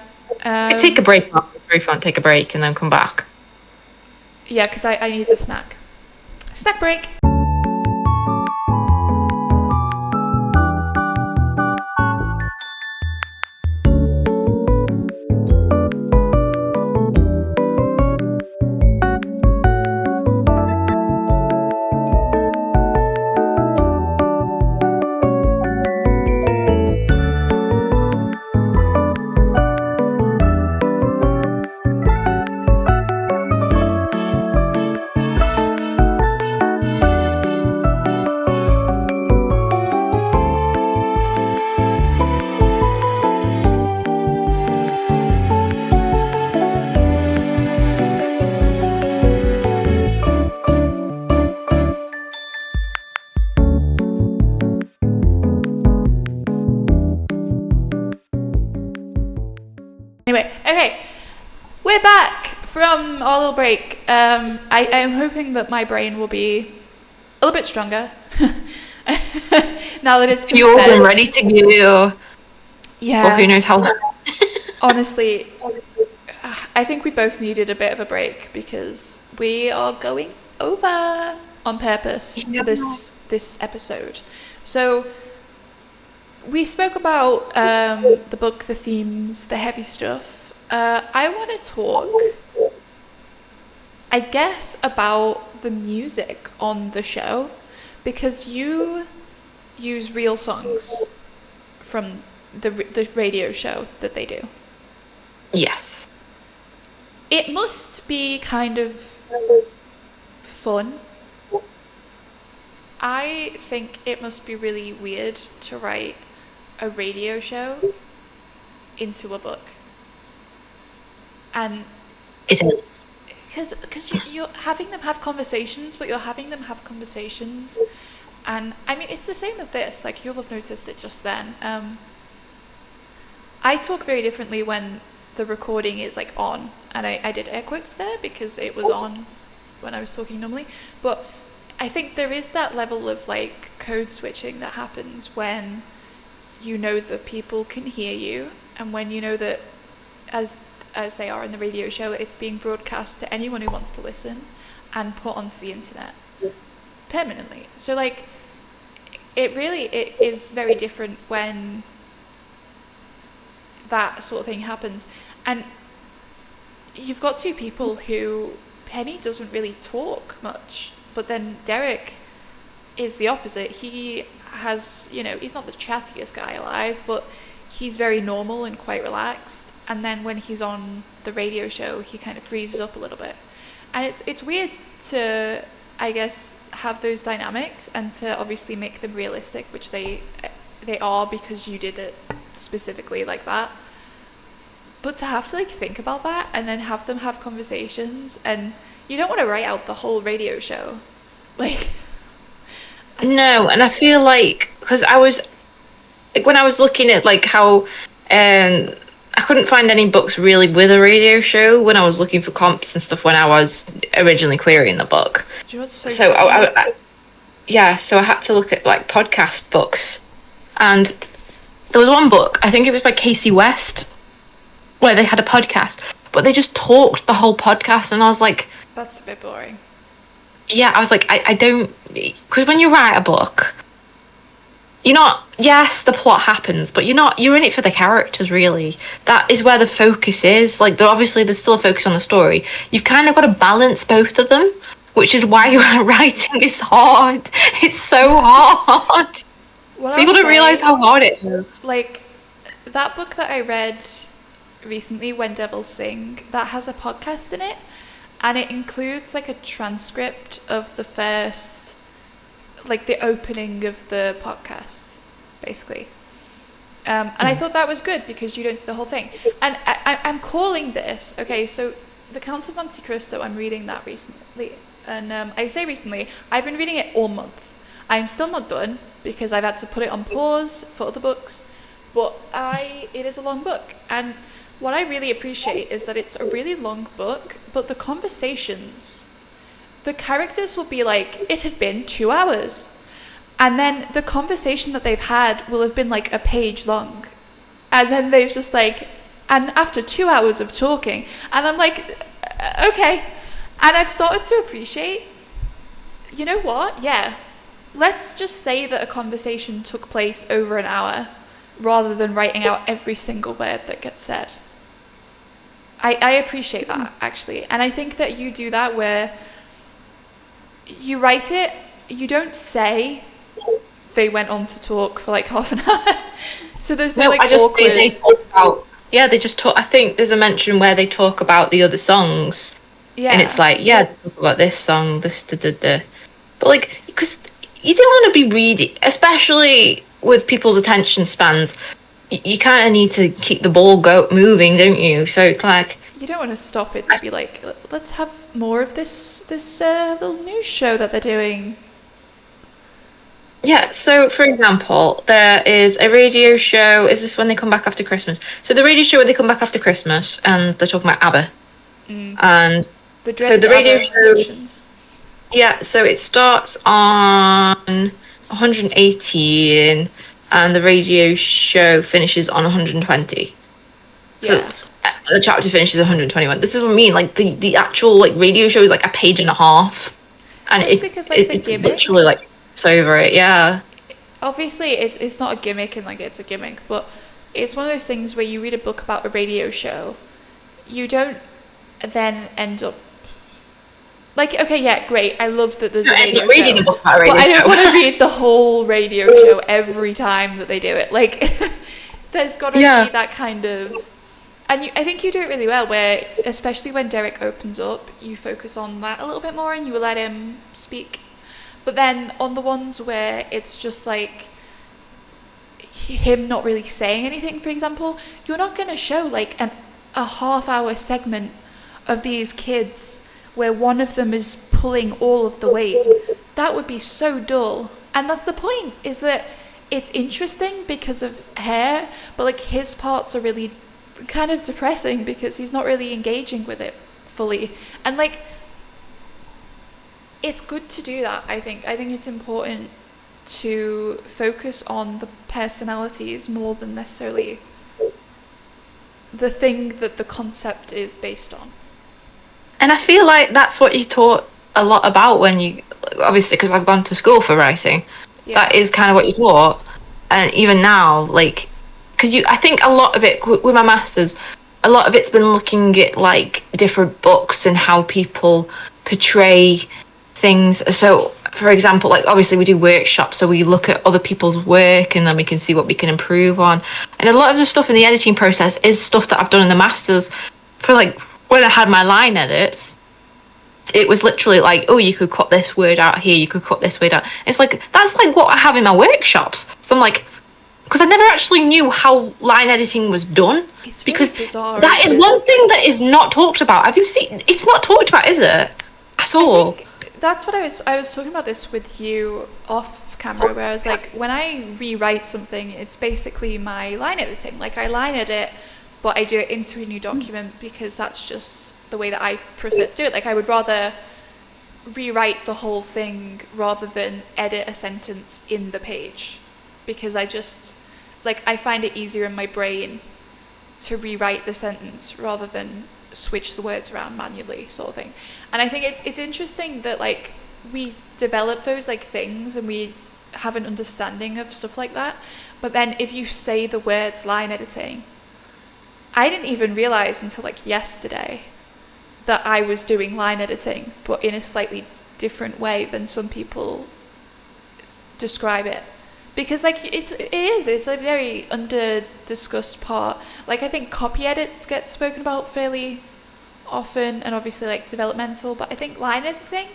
We take a break, if you take a break and then come back. Yeah, because I need a snack. Snack break. Anyway, okay, we're back from our little break. I'm hoping that my brain will be a little bit stronger now that it's been fueled fed. and ready to go. Yeah. Or who knows how long. Honestly, I think we both needed a bit of a break because we are going over on purpose for this episode. So we spoke about the book, the themes, the heavy stuff. I want to talk, I guess, about the music on the show, because you use real songs from the radio show that they do. Yes. It must be kind of fun. I think it must be really weird to write a radio show into a book. And it is. Because you're having them have conversations, but you're having them have conversations. And I mean, it's the same with this. Like, you'll have noticed it just then. I talk very differently when the recording is like on, and I did air quotes there because it was on when I was talking normally. But I think there is that level of like code switching that happens when you know that people can hear you, and when you know that as they are in the radio show, it's being broadcast to anyone who wants to listen and put onto the internet permanently. So like it is very different when that sort of thing happens. And you've got two people who, Penny doesn't really talk much, but then Derek is the opposite. He has, you know, he's not the chattiest guy alive, but he's very normal and quite relaxed. And then when he's on the radio show, he kind of freezes up a little bit. And it's weird to, I guess, have those dynamics and to obviously make them realistic, which they are because you did it specifically like that. But to have to like think about that and then have them have conversations, and you don't want to write out the whole radio show. Like, no, and I feel like, because I was, like, when I was looking at like how I couldn't find any books really with a radio show when I was looking for comps and stuff when I was originally querying the book. Do you know what's so so I had to look at like podcast books, and there was one book, I think it was by Casey West, where they had a podcast, but they just talked the whole podcast, and I was like, that's a bit boring. yeah, I was like, I don't, because when you write a book, you're not, yes, the plot happens, but you're in it for the characters, really. That is where the focus is. Like, obviously, there's still a focus on the story. You've kind of got to balance both of them, which is why writing is hard. It's so hard. What People I'll don't realize say, how hard it is. like, that book that I read recently, When Devils Sing, that has a podcast in it, and it includes like a transcript of the first, like the opening of the podcast, basically. And I thought that was good because you don't see the whole thing. And I'm calling this, okay, so The Count of Monte Cristo, I'm reading that recently. And I say recently, I've been reading it all month. I'm still not done because I've had to put it on pause for other books, but it is a long book. And what I really appreciate is that it's a really long book, but the conversations, the characters will be like, it had been 2 hours. And then the conversation that they've had will have been like a page long. And then they've just like, and after 2 hours of talking, and I'm like, okay. And I've started to appreciate, you know what? Yeah. Let's just say that a conversation took place over an hour rather than writing out every single word that gets said. I appreciate that, actually. And I think that you do that where you write it, you don't say they went on to talk for like half an hour. So there's no like I just awkward... they talk about, yeah, they just talk. I think there's a mention where they talk about the other songs. Yeah. And it's like, yeah, talk about this song, this, da. But like, because you don't want to be reading, especially with people's attention spans. You kind of need to keep the ball moving, don't you? So it's like, you don't want to stop it to be like, let's have more of this little news show that they're doing. Yeah, so for example, there is a radio show. Is this when they come back after Christmas? So the radio show where they come back after Christmas and they're talking about ABBA. And so the radio show, yeah, so it starts on 118 and the radio show finishes on 120. Yeah. So the chapter finishes 121. This is what I mean, like the actual like radio show is like a page and a half. And because like the gimmick, literally like it's over it, yeah. Obviously it's not a gimmick and like it's a gimmick, but it's one of those things where you read a book about a radio show, you don't then end up like, okay, yeah, great, I love that there's a radio show, a book about a radio but I don't show. want to read the whole radio show every time that they do it. Like, there's got to be that kind of, and I think you do it really well, where especially when Derek opens up, you focus on that a little bit more and you let him speak. But then on the ones where it's just like him not really saying anything, for example, you're not going to show like a half-hour segment of these kids where one of them is pulling all of the weight. That would be so dull. And that's the point, is that it's interesting because of hair, but like his parts are really kind of depressing because he's not really engaging with it fully. And like, it's good to do that, I think. I think it's important to focus on the personalities more than necessarily the thing that the concept is based on. And I feel like that's what you taught a lot about when you, obviously, because I've gone to school for writing. Yeah. That is kind of what you taught. And even now, like, because I think a lot of it, with my masters, a lot of it's been looking at, like, different books and how people portray things. So, for example, like, obviously we do workshops, so we look at other people's work and then we can see what we can improve on. And a lot of the stuff in the editing process is stuff that I've done in the masters. For, like, when I had my line edits, it was literally like, oh, you could cut this word out here, you could cut this word out. It's like, that's like what I have in my workshops. So I'm like, because I never actually knew how line editing was done. It's because really bizarre, that is one thing that is not talked about. Have you seen? It's not talked about, is it? At all. That's what I was talking about this with you off camera, where I was like, when I rewrite something, it's basically my line editing. Like, I line edit, but I do it into a new document because that's just the way that I prefer to do it. Like, I would rather rewrite the whole thing rather than edit a sentence in the page, because I just, like, I find it easier in my brain to rewrite the sentence rather than switch the words around manually, sort of thing. And I think it's interesting that, like, we develop those like things and we have an understanding of stuff like that. But then if you say the words line editing, I didn't even realize until like yesterday that I was doing line editing, but in a slightly different way than some people describe it. Because like it's a very under discussed part. Like I think copy edits get spoken about fairly often, and obviously like developmental, but I think line editing,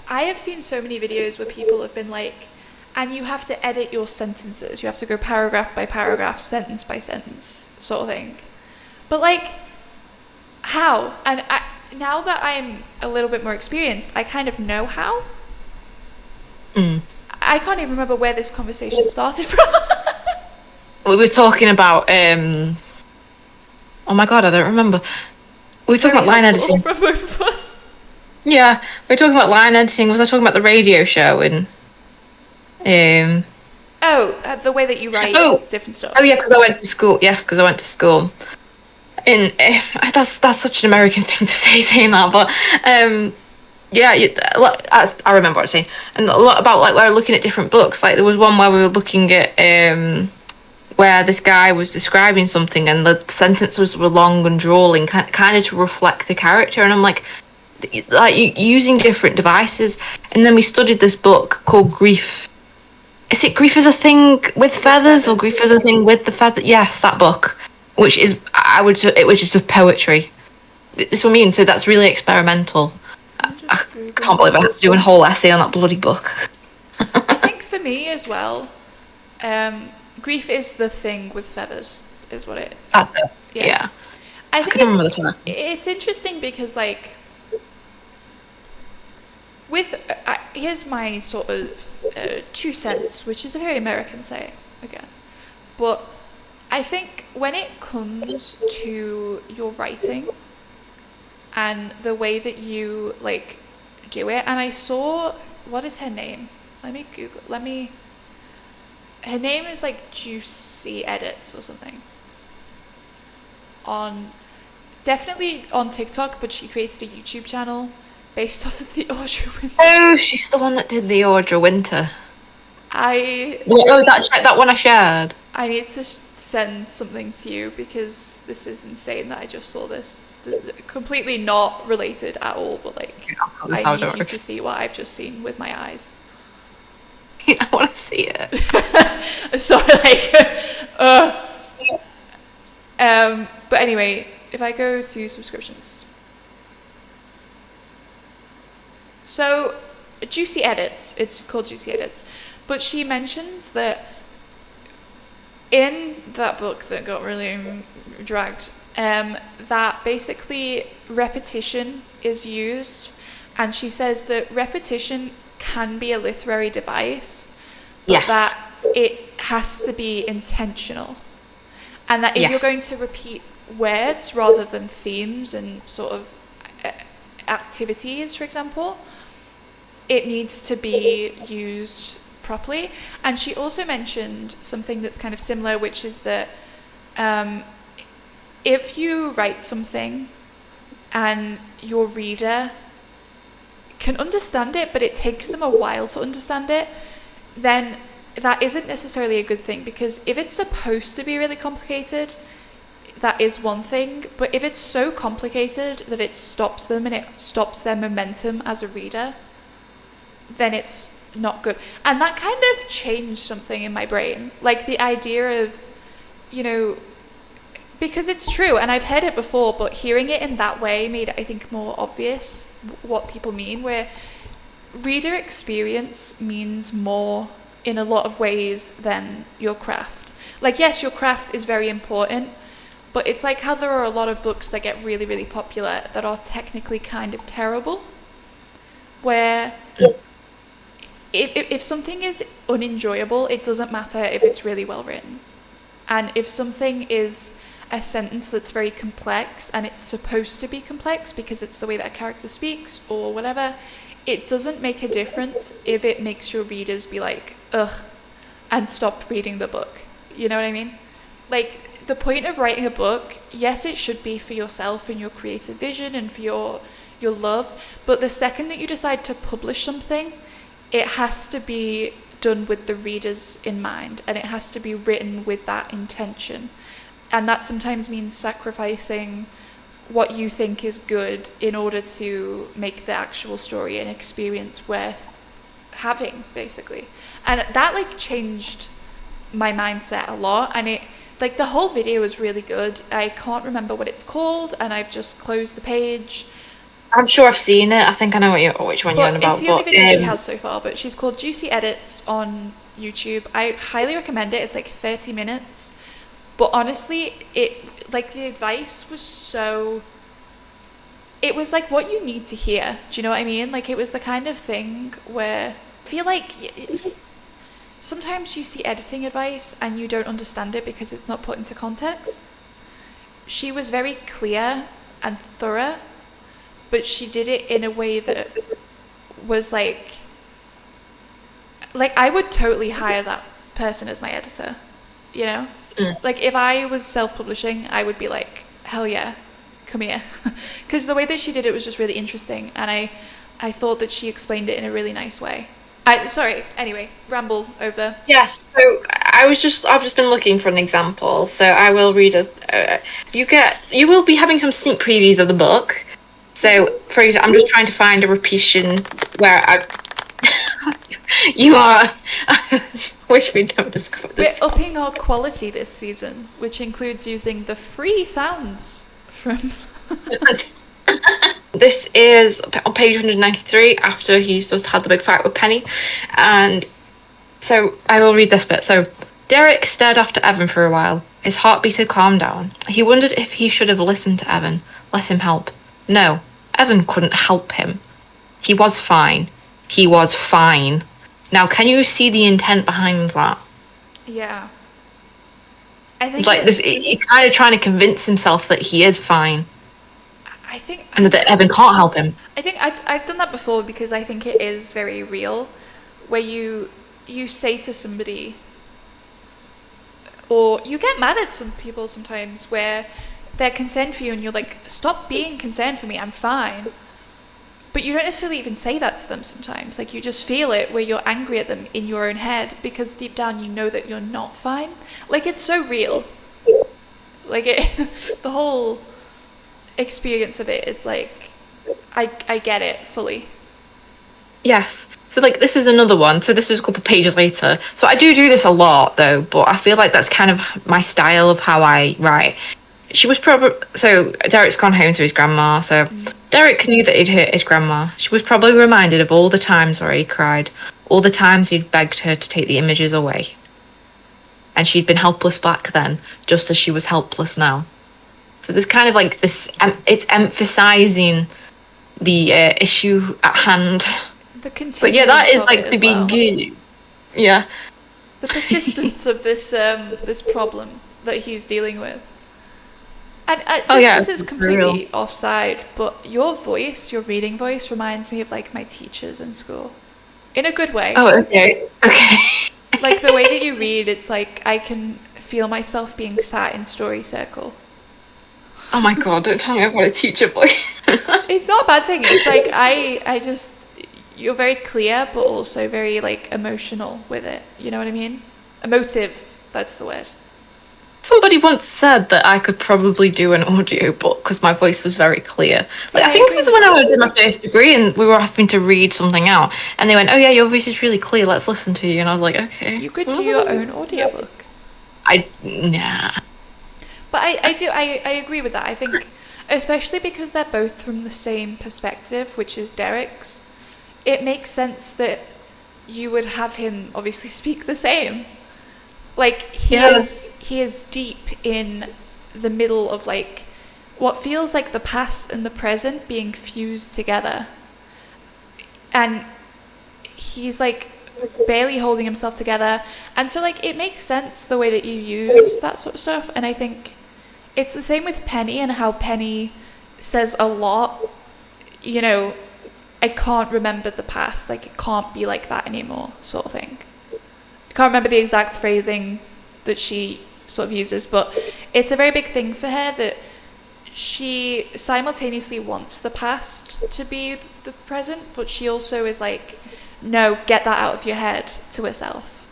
I have seen so many videos where people have been like, and you have to edit your sentences, you have to go paragraph by paragraph, sentence by sentence sort of thing. But like, how? And now that I'm a little bit more experienced, I kind of know how. I can't even remember where this conversation started from. We were talking about oh my god, I don't remember. We were talking about line editing from both of us. Yeah, we were talking about line editing. Was I talking about the radio show and the way that you write different stuff. Oh yeah, because I went to school. Yes, because I went to school. And that's such an American thing to say, saying that, but yeah, I remember what I was saying, and a lot about like we were looking at different books. Like there was one where we were looking at where this guy was describing something, and the sentences were long and drawling, kind of to reflect the character. And I'm like using different devices. And then we studied this book called Grief. Is it Grief is a Thing with Feathers, or Grief is a Thing with the Feather? Yes, that book, which is it was just poetry. This what I mean. So that's really experimental. I can't believe I had to do a whole essay on that bloody book. I think for me as well, Grief is the Thing with Feathers is what it. That's it. Yeah. I think it's interesting because like with here's my sort of 2 cents, which is a very American saying again, but I think when it comes to your writing and the way that you like do it, and I saw, what is her name? Her name is like Juicy Edits or something. Definitely on TikTok, but she created a YouTube channel based off of the Audra Winter. Oh, she's the one that did the Audra Winter. That's right, that one I shared. I need to send something to you because this is insane that I just saw this. Completely not related at all, but like I need you to see what I've just seen with my eyes. I want to see it. Sorry, but anyway, if I go to subscriptions. So, Juicy Edits, it's called Juicy Edits, but she mentions that in that book that got really dragged, that basically repetition is used, and she says that repetition can be a literary device, but that it has to be intentional, and that if you're going to repeat words rather than themes and sort of activities, for example, it needs to be used properly. And she also mentioned something that's kind of similar, which is that if you write something and your reader can understand it, but it takes them a while to understand it, then that isn't necessarily a good thing, because if it's supposed to be really complicated, that is one thing, but if it's so complicated that it stops them and it stops their momentum as a reader, then it's not good. And that kind of changed something in my brain, like the idea of, because it's true, and I've heard it before, but hearing it in that way made it, I think, more obvious what people mean, where reader experience means more in a lot of ways than your craft. Like, yes, your craft is very important, but it's like how there are a lot of books that get really, really popular that are technically kind of terrible, where if something is unenjoyable, it doesn't matter if it's really well written. And if something is a sentence that's very complex, and it's supposed to be complex because it's the way that a character speaks or whatever, it doesn't make a difference if it makes your readers be like, ugh, and stop reading the book. You know what I mean? Like, the point of writing a book, yes, it should be for yourself and your creative vision and for your you'll love. But the second that you decide to publish something, it has to be done with the readers in mind, and it has to be written with that intention. And that sometimes means sacrificing what you think is good in order to make the actual story an experience worth having, basically. And that like changed my mindset a lot, and it like the whole video was really good. I can't remember what it's called, and I've just closed the page. I'm sure I've seen it. I think I know which one you're on about. It's the only video she has so far, but she's called Juicy Edits on YouTube. I highly recommend it. It's like 30 minutes. But honestly, it like the advice was so... It was like what you need to hear. Do you know what I mean? Like it was the kind of thing where I feel like sometimes you see editing advice and you don't understand it because it's not put into context. She was very clear and thorough, but she did it in a way that was like I would totally hire that person as my editor, you know? Like if I was self-publishing, I would be like, hell yeah, come here. Because the way that she did it was just really interesting, and I thought that she explained it in a really nice way. Sorry, anyway, ramble over. Yes, so I've just been looking for an example, so I will read you will be having some sneak previews of the book. So, for example, I'm just trying to find a repetition where you are... I wish we'd never discovered this. We're upping our quality this season, which includes using the free sounds from... This is on page 193, after he's just had the big fight with Penny. And so I will read this bit. So, Derek stared after Evan for a while. His heartbeat had calmed down. He wondered if he should have listened to Evan, let him help. No, Evan couldn't help him. He was fine. He was fine. Now, can you see the intent behind that? Yeah. I think like this, he's kind of trying to convince himself that he is fine. I think... And that Evan can't help him. I think I've done that before because I think it is very real, where you say to somebody, or you get mad at some people sometimes where they're concerned for you and you're like, stop being concerned for me, I'm fine. But you don't necessarily even say that to them sometimes. Like you just feel it where you're angry at them in your own head because deep down you know that you're not fine. Like it's so real. Like it, the whole experience of it, it's like, I get it fully. Yes. So like this is another one. So this is a couple of pages later. So I do this a lot though, but I feel like that's kind of my style of how I write. She was probably... So Derek's gone home to his grandma. So Derek knew that he'd hurt his grandma. She was probably reminded of all the times where he cried, all the times he'd begged her to take the images away. And she'd been helpless back then, just as she was helpless now. So there's kind of like this... it's emphasising the issue at hand. The continuance. But yeah, that is like the beginning. Yeah. The persistence of this problem that he's dealing with. And this is completely offside, but your reading voice reminds me of like my teachers in school. In a good way. Oh, okay. Okay. Like the way that you read, it's like I can feel myself being sat in story circle. Oh my god, don't tell me I've got a teacher voice. It's not a bad thing. It's like I just... You're very clear, but also very like emotional with it. You know what I mean? Emotive, that's the word. Somebody once said that I could probably do an audiobook because my voice was very clear. See, I think it was when I was in my first degree and we were having to read something out. And they went, oh yeah, your voice is really clear, let's listen to you. And I was like, okay. You could do your own audiobook. Nah. But I agree with that. I think, especially because they're both from the same perspective, which is Derek's, it makes sense that you would have him obviously speak the same. Like he is deep in the middle of like what feels like the past and the present being fused together, and he's like barely holding himself together, and so like it makes sense the way that you use that sort of stuff. And I think it's the same with Penny and how Penny says a lot, you know, I can't remember the past, like it can't be like that anymore, sort of thing. I can't remember the exact phrasing that she sort of uses, but it's a very big thing for her that she simultaneously wants the past to be the present, but she also is like, no, get that out of your head, to herself.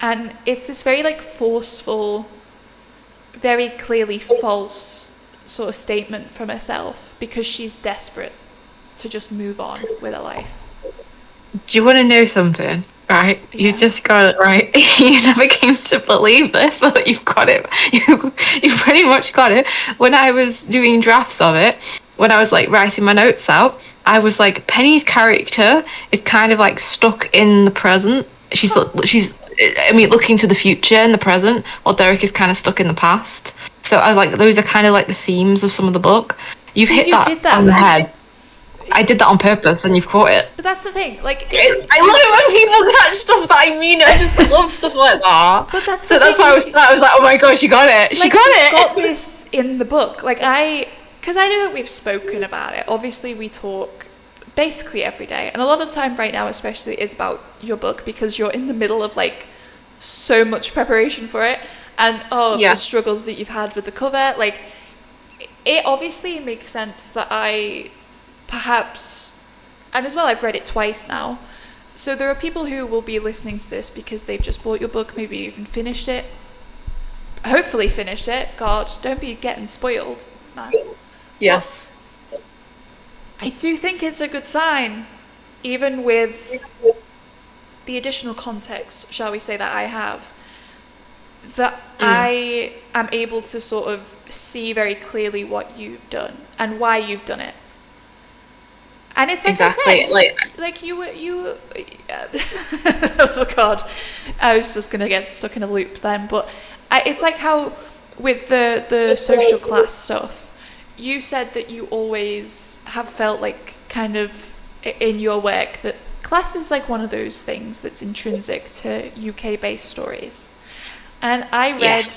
And it's this very like forceful, very clearly false sort of statement from herself, because she's desperate to just move on with her life. Do you want to know something? Right, Yeah. you just got it right. You never came to believe this, but you've got it. You pretty much got it. When I was doing drafts of it, when I was like writing my notes out, I was like, Penny's character is kind of like stuck in the present. I mean, looking to the future and the present, while Derek is kind of stuck in the past. So I was like, those are kind of like the themes of some of the book. You've See, hit you that, did that. on the head. I did that on purpose, and you've caught it. But that's the thing, like, I love it when people catch stuff that I mean. I just love stuff like that. But that's so that's thing, why I was like, oh my gosh, she got it. She got it. Got this in the book. Like, because I know that we've spoken about it. Obviously, we talk basically every day, and a lot of the time right now, especially, is about your book, because you're in the middle of like so much preparation for it, and the struggles that you've had with the cover. Like, it obviously makes sense that I perhaps, and as well, I've read it twice now, so there are people who will be listening to this because they've just bought your book, maybe even finished it, hopefully finished it. God, don't be getting spoiled, man. Yes. But I do think it's a good sign, even with the additional context, shall we say, that I have, that I am able to sort of see very clearly what you've done and why you've done it. And it's like exactly. I said, like you oh God, I was just gonna get stuck in a loop then. But it's like how with the social class stuff, you said that you always have felt like kind of in your work that class is like one of those things that's intrinsic to UK based stories. And I read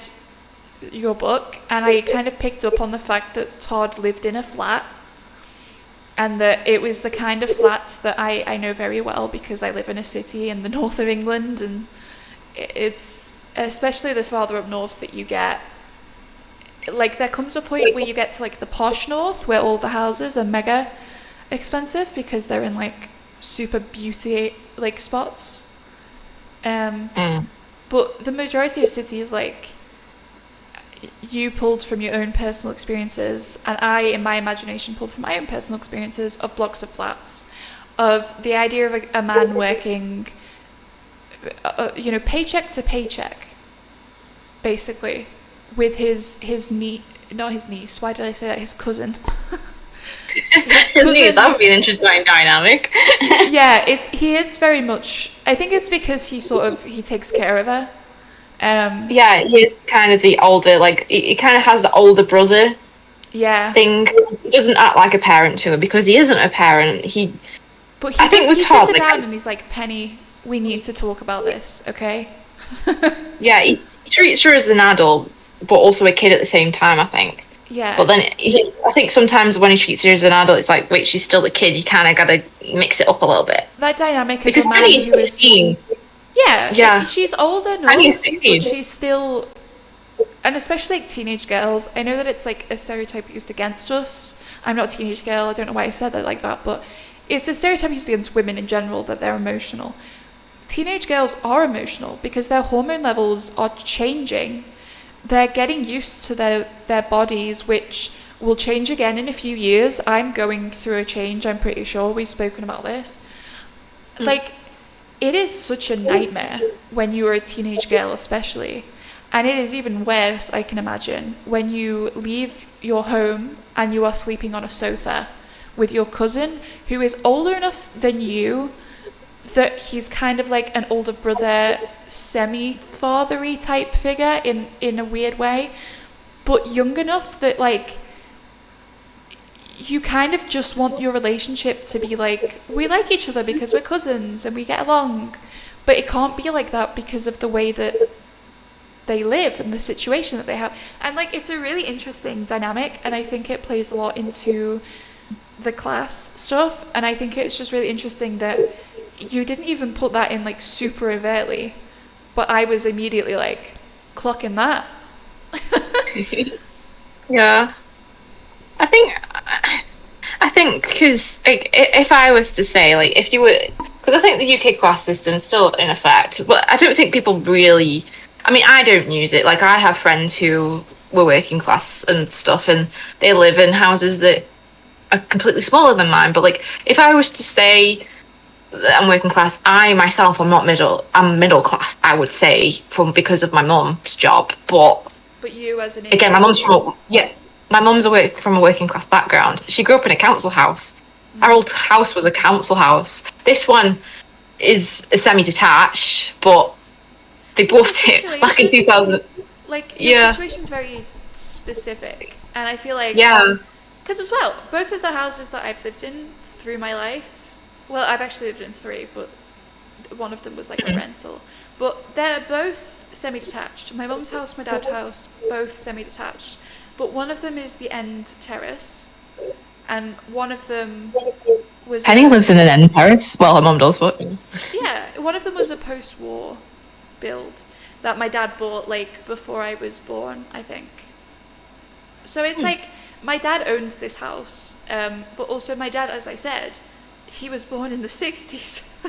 your book, and I kind of picked up on the fact that Todd lived in a flat. And that it was the kind of flats that I know very well, because I live in a city in the north of England, and it's especially the farther up north that you get, like there comes a point where you get to like the posh north, where all the houses are mega expensive because they're in like super beauty like spots. But the majority of cities, like, you pulled from your own personal experiences, and I, in my imagination, pulled from my own personal experiences of blocks of flats, of the idea of a man working, paycheck to paycheck, basically, with his not his niece, why did I say that, his cousin. His niece, that would be an interesting dynamic. Yeah, he is very much, I think it's because he takes care of her. Yeah, he's kind of the older, like, he kind of has the older brother thing. He doesn't act like a parent to her because he isn't a parent. But he sits her down and he's like, Penny, we need to talk about this, okay? Yeah, he treats her as an adult, but also a kid at the same time, I think. Yeah. But then I think sometimes when he treats her as an adult, it's like, wait, she's still a kid. You kind of got to mix it up a little bit. That dynamic because of a man Penny is who is 16. Yeah, she's older now, Penny's 16. but she's still, and especially like teenage girls. I know that it's like a stereotype used against us. I'm not a teenage girl. I don't know why I said that like that, but it's a stereotype used against women in general, that they're emotional. Teenage girls are emotional because their hormone levels are changing. They're getting used to their bodies, which will change again in a few years. I'm going through a change, I'm pretty sure. We've spoken about this. Like, it is such a nightmare when you are a teenage girl, especially. And it is even worse, I can imagine, when you leave your home and you are sleeping on a sofa with your cousin, who is older enough than you that he's kind of like an older brother, semi-fathery type figure in a weird way, but young enough that like you kind of just want your relationship to be like, we like each other because we're cousins and we get along, but it can't be like that because of the way that they live and the situation that they have. And like, it's a really interesting dynamic, and I think it plays a lot into the class stuff, and I think it's just really interesting that you didn't even put that in like super overtly, but I was immediately like clocking that. Yeah. I think because like if I was to say like if you were because I think the UK class system's still in effect, but I don't think people really. I mean, I don't use it. Like I have friends who were working class and stuff, and they live in houses that are completely smaller than mine. But like if I was to say that I'm working class, I myself am not middle. I'm middle class. I would say because of my mum's job, but you as an again, my mum's from my mum's from a working class background. She grew up in a council house. Our old house was a council house. This one is a semi-detached, but they bought it back in 2000. Like, your situation's very specific, and I feel like because as well, both of the houses that I've lived in through my life, well, I've actually lived in 3, but one of them was like a rental, but they're both semi-detached. My mum's house, my dad's house, both semi-detached. But one of them is the end terrace, and one of them was... Penny lives in an end terrace. Well, her mum does, but... Yeah, one of them was a post-war build that my dad bought, like, before I was born, I think. So it's like, my dad owns this house, but also my dad, as I said, he was born in the 60s.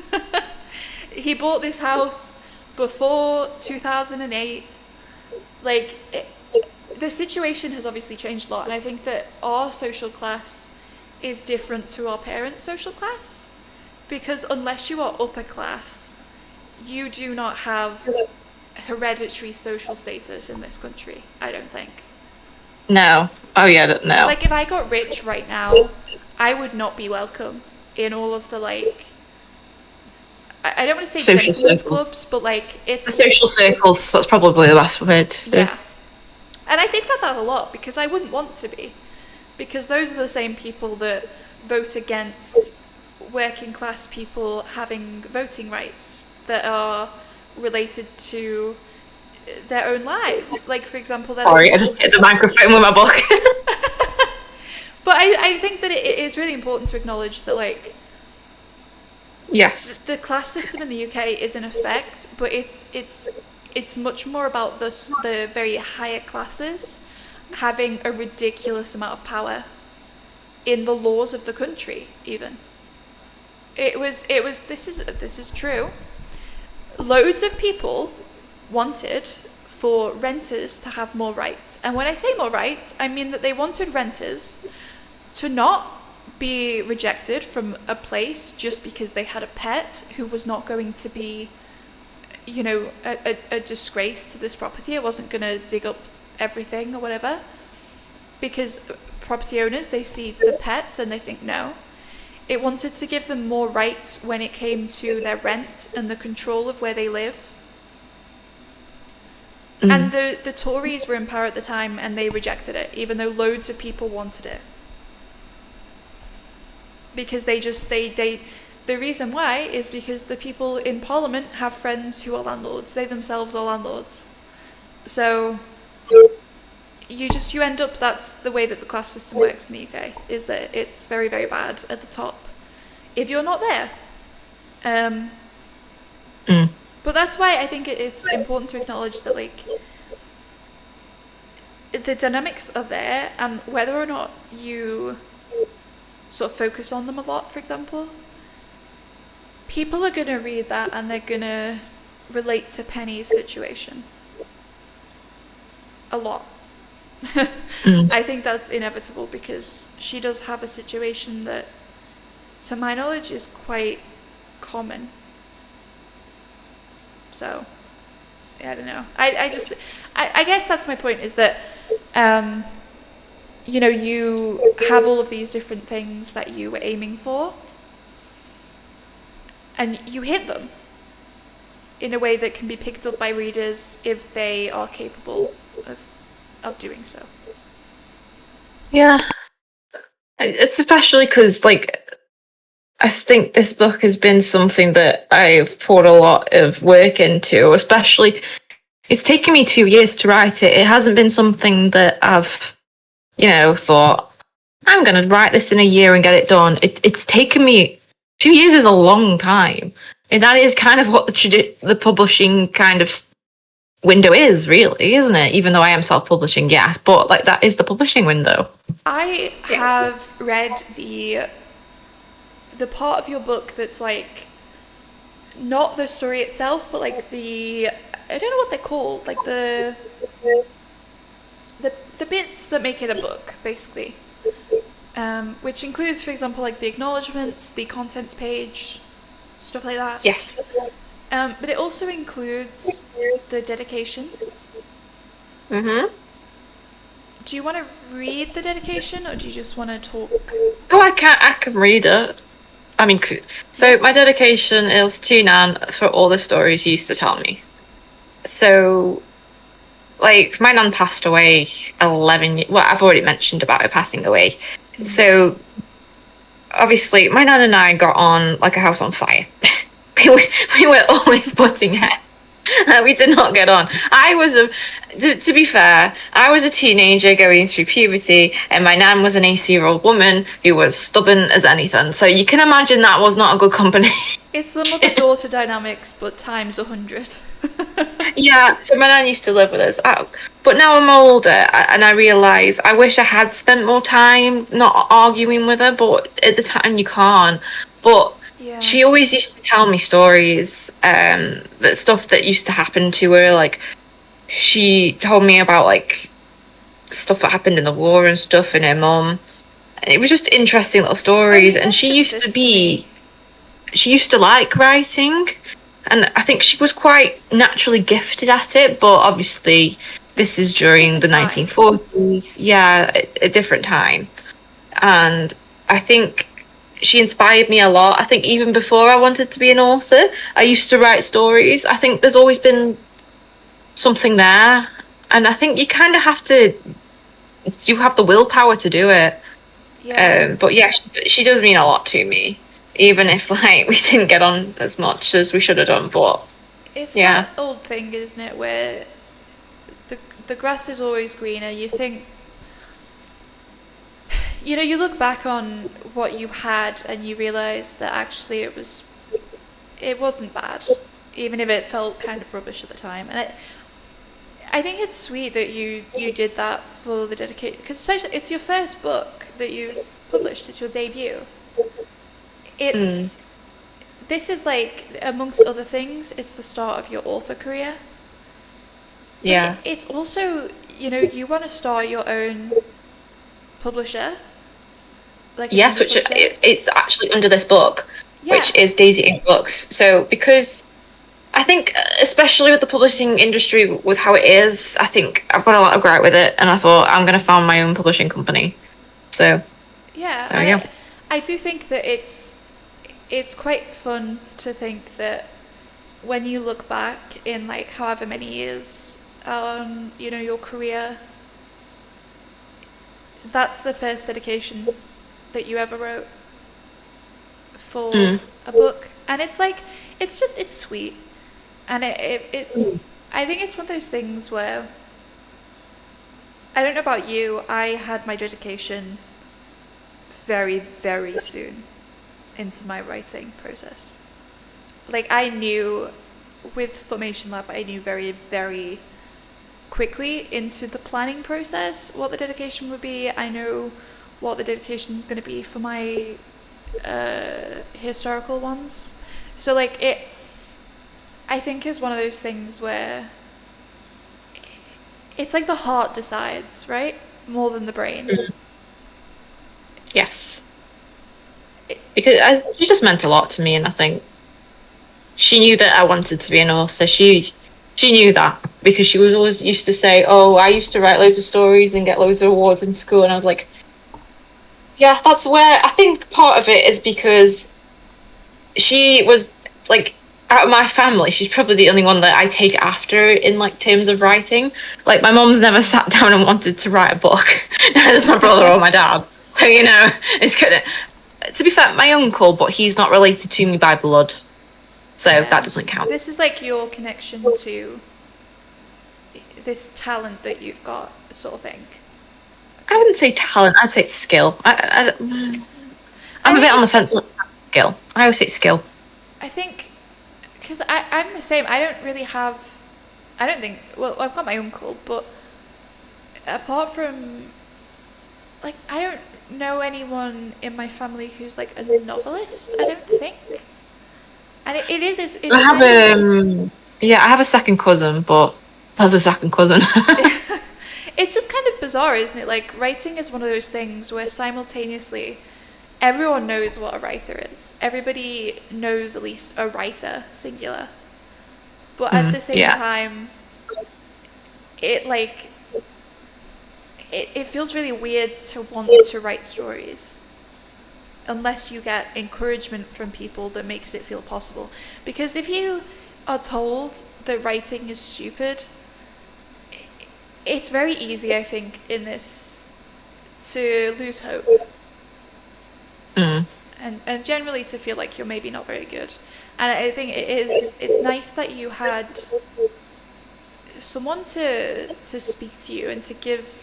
He bought this house before 2008. Like... the situation has obviously changed a lot, and I think that our social class is different to our parents' social class, because unless you are upper class, you do not have hereditary social status in this country, I don't think. No. Oh yeah, no. Like, if I got rich right now, I would not be welcome in all of the, like, I don't want to say social gentlemen's circles. Clubs, but like, it's... The social circles, that's probably the best word. Yeah. And I think about that a lot, because I wouldn't want to be. Because those are the same people that vote against working class people having voting rights that are related to their own lives. Like, for example... Sorry, I just hit the microphone with my book. But I think that it is really important to acknowledge that, like... Yes. The class system in the UK is in effect, but it's much more about the very higher classes having a ridiculous amount of power in the laws of the country, even. This is true. Loads of people wanted for renters to have more rights. And when I say more rights, I mean that they wanted renters to not be rejected from a place just because they had a pet who was not going to be, you know, a disgrace to this property. It wasn't going to dig up everything or whatever. Because property owners, they see the pets and they think no. It wanted to give them more rights when it came to their rent and the control of where they live. And the Tories were in power at the time and they rejected it, even though loads of people wanted it. Because the reason why is because the people in Parliament have friends who are landlords. They themselves are landlords. So you end up, that's the way that the class system works in the UK, is that it's very, very bad at the top if you're not there. But that's why I think it's important to acknowledge that, like, the dynamics are there, and whether or not you sort of focus on them a lot, for example, people are going to read that and they're going to relate to Penny's situation a lot. I think that's inevitable because she does have a situation that, to my knowledge, is quite common. So, yeah, I don't know. I guess that's my point, is that, you know, you have all of these different things that you were aiming for, and you hit them in a way that can be picked up by readers if they are capable of doing so. Yeah. It's especially because, like, I think this book has been something that I've put a lot of work into, especially, it's taken me 2 years to write it. It hasn't been something that I've, you know, thought, I'm going to write this in a year and get it done. It's taken me, 2 years is a long time. And that is kind of what the publishing kind of window is, really, isn't it? Even though I am self-publishing, yes, but, like, that is the publishing window. I have read the part of your book that's like not the story itself, but like I don't know what they're called, like the bits that make it a book, basically. Which includes, for example, like the acknowledgements, the contents page, stuff like that. Yes. But it also includes the dedication. Mhm. Do you want to read the dedication, or do you just want to talk? Oh, I can read it. I mean, so my dedication is to Nan for all the stories you used to tell me. So, like, my nan passed away 11 years. Well, I've already mentioned about her passing away. So, obviously, my nan and I got on like a house on fire. we were always butting heads. We did not get on. To be fair, I was a teenager going through puberty, and my nan was an 80-year-old woman who was stubborn as anything. So you can imagine that was not a good company. It's the mother-daughter dynamics, but times 100. Yeah, so my nan used to live with us. But now I'm older, and I realise I wish I had spent more time not arguing with her, but at the time you can't. But Yeah. she always used to tell me stories, that stuff that used to happen to her. Like, she told me about, like, stuff that happened in the war and stuff, and her mum. It was just interesting little stories, and she used to be... She used to like writing, and I think she was quite naturally gifted at it, but obviously this is during the 1940s. Yeah, a different time. And I think she inspired me a lot. I think even before I wanted to be an author, I used to write stories. I think there's always been something there, and I think you kind of have to... You have the willpower to do it. Yeah. But yeah, she does mean a lot to me. Even if, like, we didn't get on as much as we should have done, but It's yeah. that old thing, isn't it, where the grass is always greener. You think, you know, you look back on what you had and you realise that actually it wasn't bad, even if it felt kind of rubbish at the time. And I think it's sweet that you did that for the dedication, because especially it's your first book that you've published. It's your debut. This is like, amongst other things, it's the start of your author career. Yeah. It's also, you know, you want to start your own publisher. Like yes, which it's actually under this book, which is Daisy Ink Books. So because I think, especially with the publishing industry, with how it is, I think I've got a lot of gripe with it, and I thought I'm going to found my own publishing company. So yeah, I do think that it's quite fun to think that when you look back in like however many years on, you know, your career, that's the first dedication that you ever wrote for a book. And it's like, it's sweet. And I think it's one of those things where, I don't know about you, I had my dedication very, very soon into my writing process. Like, I knew with Formation Lab, I knew very, very quickly into the planning process what the dedication would be. I know what the dedication is going to be for my historical ones. So like, I think is one of those things where it's like the heart decides, right? More than the brain. Yes. Because she just meant a lot to me, and I think she knew that I wanted to be an author. She knew that, because she was always used to say, oh, I used to write loads of stories and get loads of awards in school, and I was like, yeah, that's where I think part of it is because she was like, out of my family, she's probably the only one that I take after in like terms of writing. Like, my mom's never sat down and wanted to write a book. Neither does my brother or my dad. So, you know, it's kind of... To be fair, my uncle, but he's not related to me by blood. So that doesn't count. This is like your connection to this talent that you've got, sort of thing. I wouldn't say talent, I'd say it's skill. I'm a bit on the fence with skill. I always say skill. I think, because I'm the same. I don't really have, well, I've got my uncle, but apart from like, I don't know anyone in my family who's like a novelist, I don't think. And it's I have kind of, I have a second cousin, but that's a second cousin. it's just kind of bizarre, isn't it? Like, writing is one of those things where simultaneously everyone knows what a writer is. Everybody knows at least a writer, singular. But at the same Yeah. time, it like it feels really weird to want to write stories unless you get encouragement from people that makes it feel possible. Because if you are told that writing is stupid, it's very easy, I think, in this to lose hope. And generally to feel like you're maybe not very good. And I think it's nice that you had someone to speak to you and to give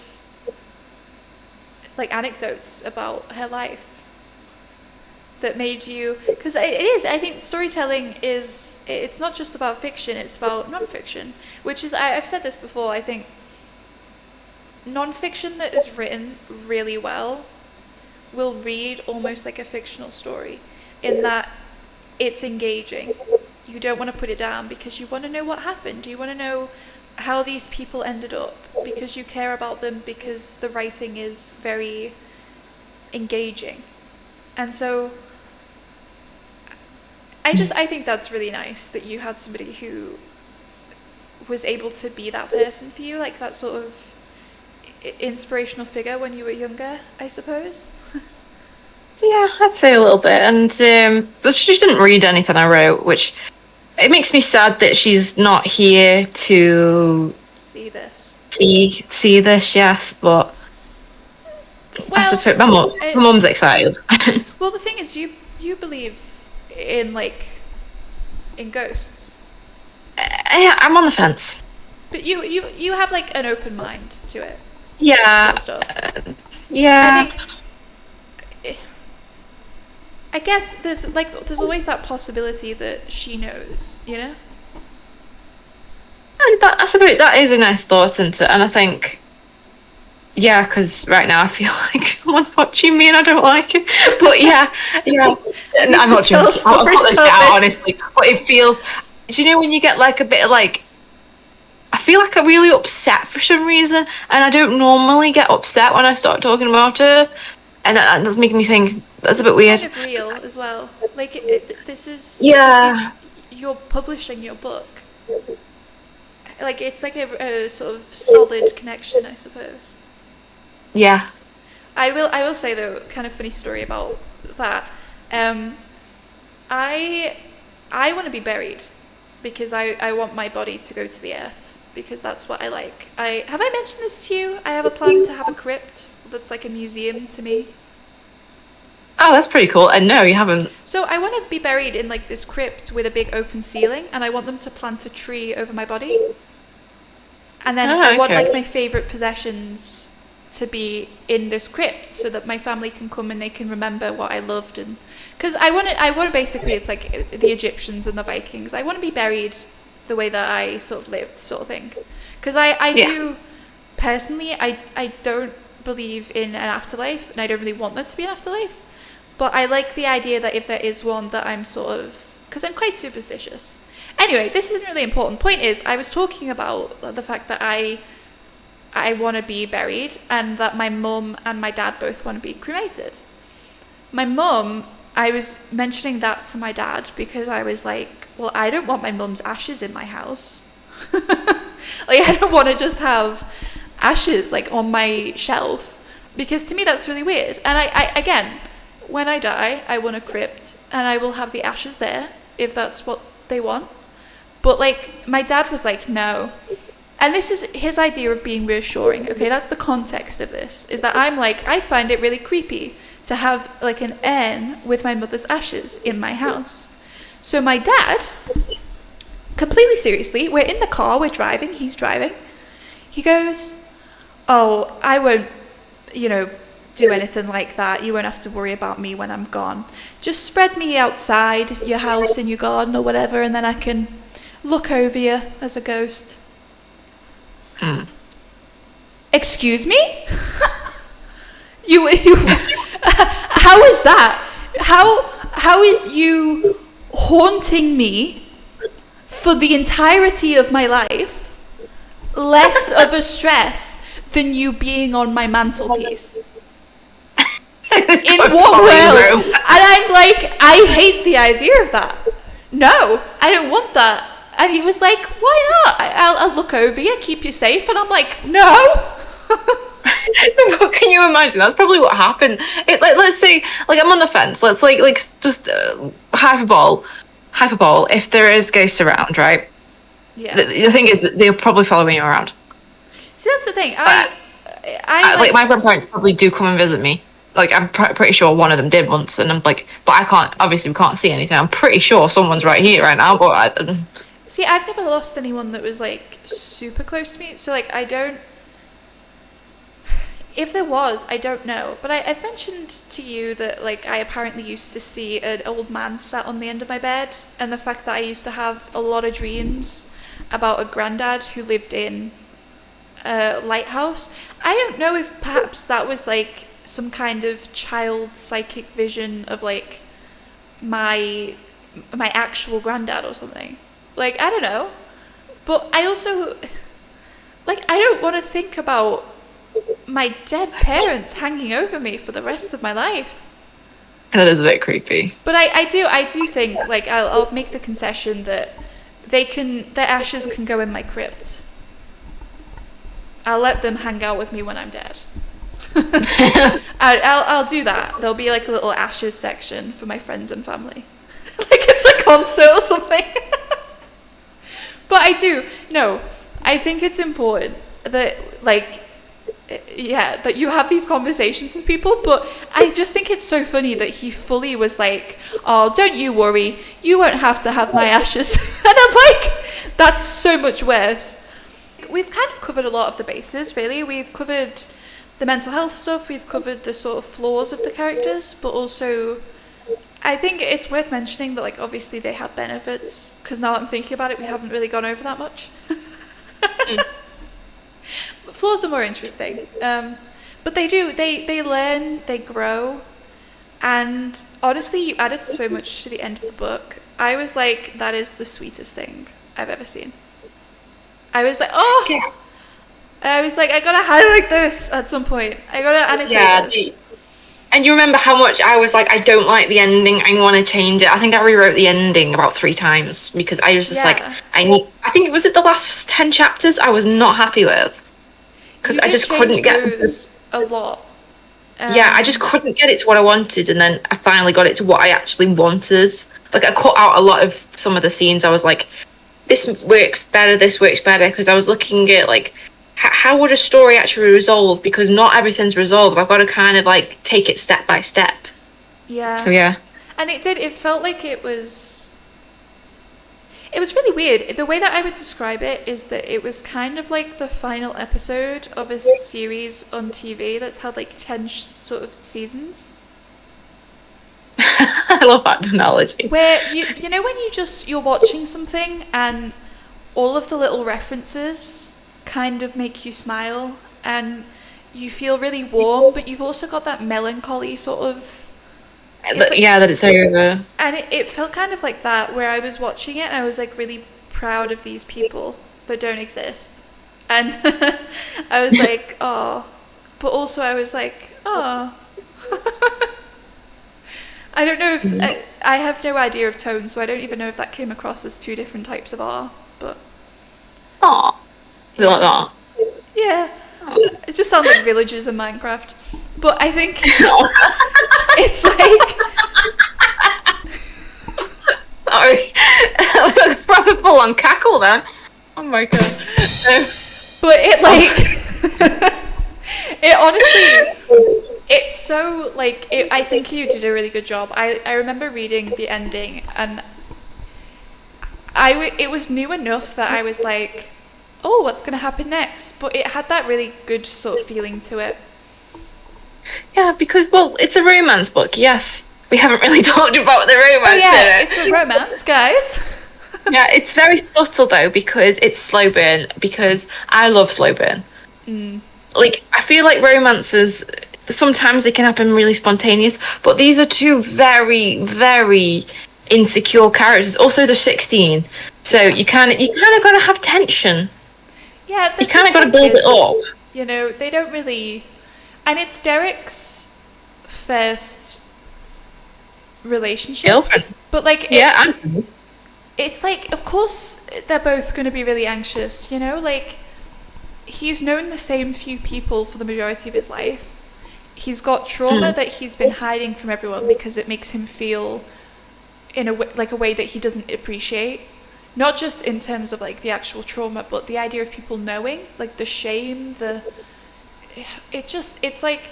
like anecdotes about her life that made you, because it is, I think storytelling is, it's not just about fiction, it's about non-fiction, which is, I've said this before, I think non-fiction that is written really well will read almost like a fictional story, in that it's engaging. You don't want to put it down because you want to know what happened. You want to know how these people ended up because you care about them, because the writing is very engaging. And so I think that's really nice that you had somebody who was able to be that person for you, like that sort of inspirational figure when you were younger, I suppose. Yeah, I'd say a little bit. And but she didn't read anything I wrote, which it makes me sad that she's not here to See this. see this. Yes, but I Well, suppose my mum's excited. well, the thing is, you believe in in ghosts, Yeah, I'm on the fence. but you have like an open mind to it. Yeah, Sort of stuff. yeah. I think, I guess there's always that possibility that she knows, you know? And I suppose that is a nice thought, isn't it? And I think, yeah, because right now I feel like someone's watching me and I don't like it. But yeah. I'm not joking. I'll put this out, honestly. But it feels, do you know when you get like a bit of like, I feel like I'm really upset for some reason, and I don't normally get upset when I start talking about her, and that's making me think that's a bit weird. It's kind of real as well. Like this is, Yeah. you're publishing your book. Like it's like a sort of solid connection, I suppose. Yeah. I will say though, kind of funny story about that. I want to be buried because I want my body to go to the earth, because that's what I like. Have I mentioned this to you? I have a plan to have a crypt that's like a museum to me. Oh, that's pretty cool. And no, you haven't. So I want to be buried in like this crypt with a big open ceiling, and I want them to plant a tree over my body. And then I want like my favorite possessions to be in this crypt so that my family can come and they can remember what I loved. And because I want to basically, it's like the Egyptians and the Vikings, I want to be buried the way that I sort of lived, sort of thing. Because I do personally, I don't believe in an afterlife, and I don't really want there to be an afterlife, but I like the idea that if there is one, that I'm sort of, because I'm quite superstitious. Anyway, this isn't really important. Point is, I was talking about the fact that I want to be buried, and that my mum and my dad both want to be cremated. My mum, I was mentioning that to my dad because I was like, well, I don't want my mum's ashes in my house. Like, I don't want to just have ashes like on my shelf, because to me that's really weird. And I again, when I die, I want a crypt, and I will have the ashes there if that's what they want. But like, my dad was like, no. And this is his idea of being reassuring. Okay, that's the context of this, is that I'm like, I find it really creepy to have like an urn with my mother's ashes in my house. So my dad, completely seriously, we're in the car, we're driving, he's driving. He goes, oh, I won't, do anything like that. You won't have to worry about me when I'm gone. Just spread me outside your house in your garden or whatever, and then I can look over you as a ghost. Excuse me? You how is that? How is you haunting me for the entirety of my life less of a stress than you being on my mantelpiece? In what world? And I'm like, I hate the idea of that. No, I don't want that. And he was like, why not? I'll look over you, keep you safe. And I'm like, no. But can you imagine? That's probably what happened. Let's say, like, I'm on the fence. Let's just hyperbole. If there is ghosts around, right? Yeah. The thing is that they'll probably follow me around. See, that's the thing. I like my grandparents probably do come and visit me. Like, I'm pretty sure one of them did once, and I'm like, but I can't. Obviously, we can't see anything. I'm pretty sure someone's right here right now, but See, I've never lost anyone that was like super close to me. So like, I don't. If there was, I don't know. But I've mentioned to you that like I apparently used to see an old man sat on the end of my bed, and the fact that I used to have a lot of dreams about a granddad who lived in a lighthouse. I don't know if perhaps that was like some kind of child psychic vision of like my actual granddad or something. Like, I don't know. But I also, like, I don't want to think about my dead parents hanging over me for the rest of my life. that is a bit creepy. But I do think, like, I'll make the concession that their ashes can go in my crypt. I'll let them hang out with me when I'm dead. I'll do that. There'll be like a little ashes section for my friends and family. Like it's a concert or something. But I think it's important that that you have these conversations with people, but I just think it's so funny that he fully was like, oh, don't you worry, you won't have to have my ashes. And I'm like, that's so much worse. We've kind of covered a lot of the bases, really. We've covered the mental health stuff, we've covered the sort of flaws of the characters, but also I think it's worth mentioning that, like, obviously they have benefits, because now that I'm thinking about it, we haven't really gone over that much. Flaws are more interesting, but they learn, they grow, and honestly, you added so much to the end of the book. I was like, that is the sweetest thing I've ever seen. I was like, oh, yeah. I was like, I gotta highlight this at some point. I gotta annotate this. And you remember how much I was like, I don't like the ending, I want to change it. I think I rewrote the ending about 3 times because I was just like, I think it was the last 10 chapters I was not happy with. Because I just couldn't get those a lot. I just couldn't get it to what I wanted, and then I finally got it to what I actually wanted. Like, I cut out a lot of some of the scenes. I was like, this works better, because I was looking at like, how would a story actually resolve? Because not everything's resolved. I've got to kind of like take it step by step. Yeah. So yeah. And it felt like it was really weird. The way that I would describe it is that it was kind of like the final episode of a series on TV that's had like 10 sort of seasons. I love that analogy. Where you know when you're watching something and all of the little references kind of make you smile and you feel really warm, but you've also got that melancholy sort of. That it's over. And it felt kind of like that, where I was watching it and I was like really proud of these people that don't exist. And I was like, oh. But also I was like, oh. I don't know if... I have no idea of tone, so I don't even know if that came across as 2 different types of R, but... Aw. You like that? Yeah. Aww. It just sounds like villagers in Minecraft. But I think it's like... Sorry. I brought a full-on cackle there. Oh my god. But it like... it honestly... It's so, like... I think you did a really good job. I remember reading the ending and... it was new enough that I was like, oh, what's going to happen next? But it had that really good sort of feeling to it. Yeah, because, well, it's a romance book, yes. We haven't really talked about the romance. Oh yeah, it's a romance, guys. Yeah, it's very subtle though, because it's slow burn, because I love slow burn. Like, I feel like romances, sometimes they can happen really spontaneous, but these are two very, very insecure characters. Also, they're 16, so you kind of got to have tension. Yeah, they're You kind just of got to like build it kids. up. You know, they don't really. And it's Derek's first relationship. Girlfriend. But like, Yeah, it's like, of course, they're both going to be really anxious, you know? Like, he's known the same few people for the majority of his life. He's got trauma that he's been hiding from everyone because it makes him feel in a way that he doesn't appreciate. Not just in terms of like the actual trauma, but the idea of people knowing, like the shame, it's like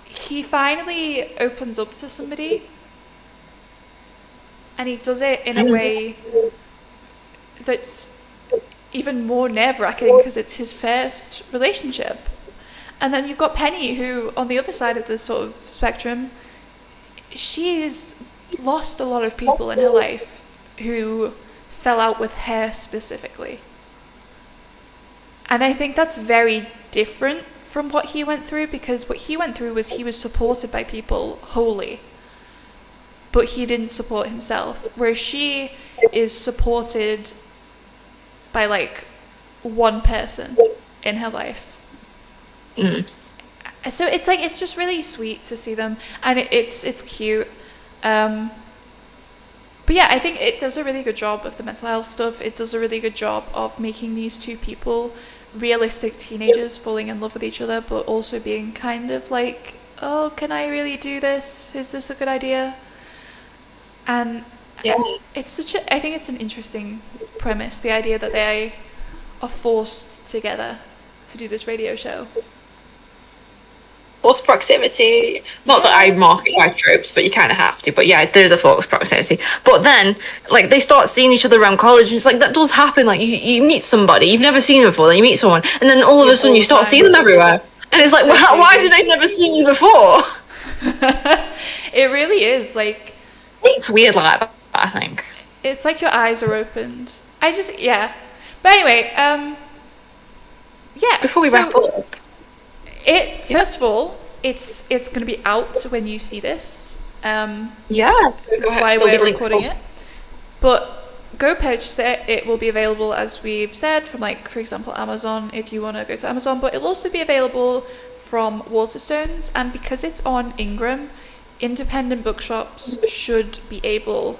he finally opens up to somebody, and he does it in a way that's even more nerve-wracking because it's his first relationship. And then you've got Penny, who on the other side of the sort of spectrum, she's lost a lot of people in her life who fell out with her specifically. And I think that's very different from what he went through, because what he went through was he was supported by people wholly, but he didn't support himself, whereas she is supported by like one person in her life. So it's like, it's just really sweet to see them, and it's cute. But yeah, I think it does a really good job of the mental health stuff. It does a really good job of making these two people realistic teenagers falling in love with each other, but also being kind of like, oh, can I really do this? Is this a good idea? And it's I think it's an interesting premise, the idea that they are forced together to do this radio show. Forced proximity. Not that I mark it by tropes, but you kind of have to. But yeah, there's a forced proximity. But then, like, they start seeing each other around college, and it's like, that does happen. Like, you meet somebody, you've never seen them before, then you meet someone, and then all of a sudden you start seeing them everywhere. And it's like, so well, why did I never see you before? It really is, like... It's weird like that, I think. It's like your eyes are opened. But anyway, Before we wrap up... First of all, it's going to be out when you see this. Yes. That's why we're recording it. But go purchase it. It will be available, as we've said, from, like, for example, Amazon, if you want to go to Amazon. But it'll also be available from Waterstones. And because it's on Ingram, independent bookshops should be able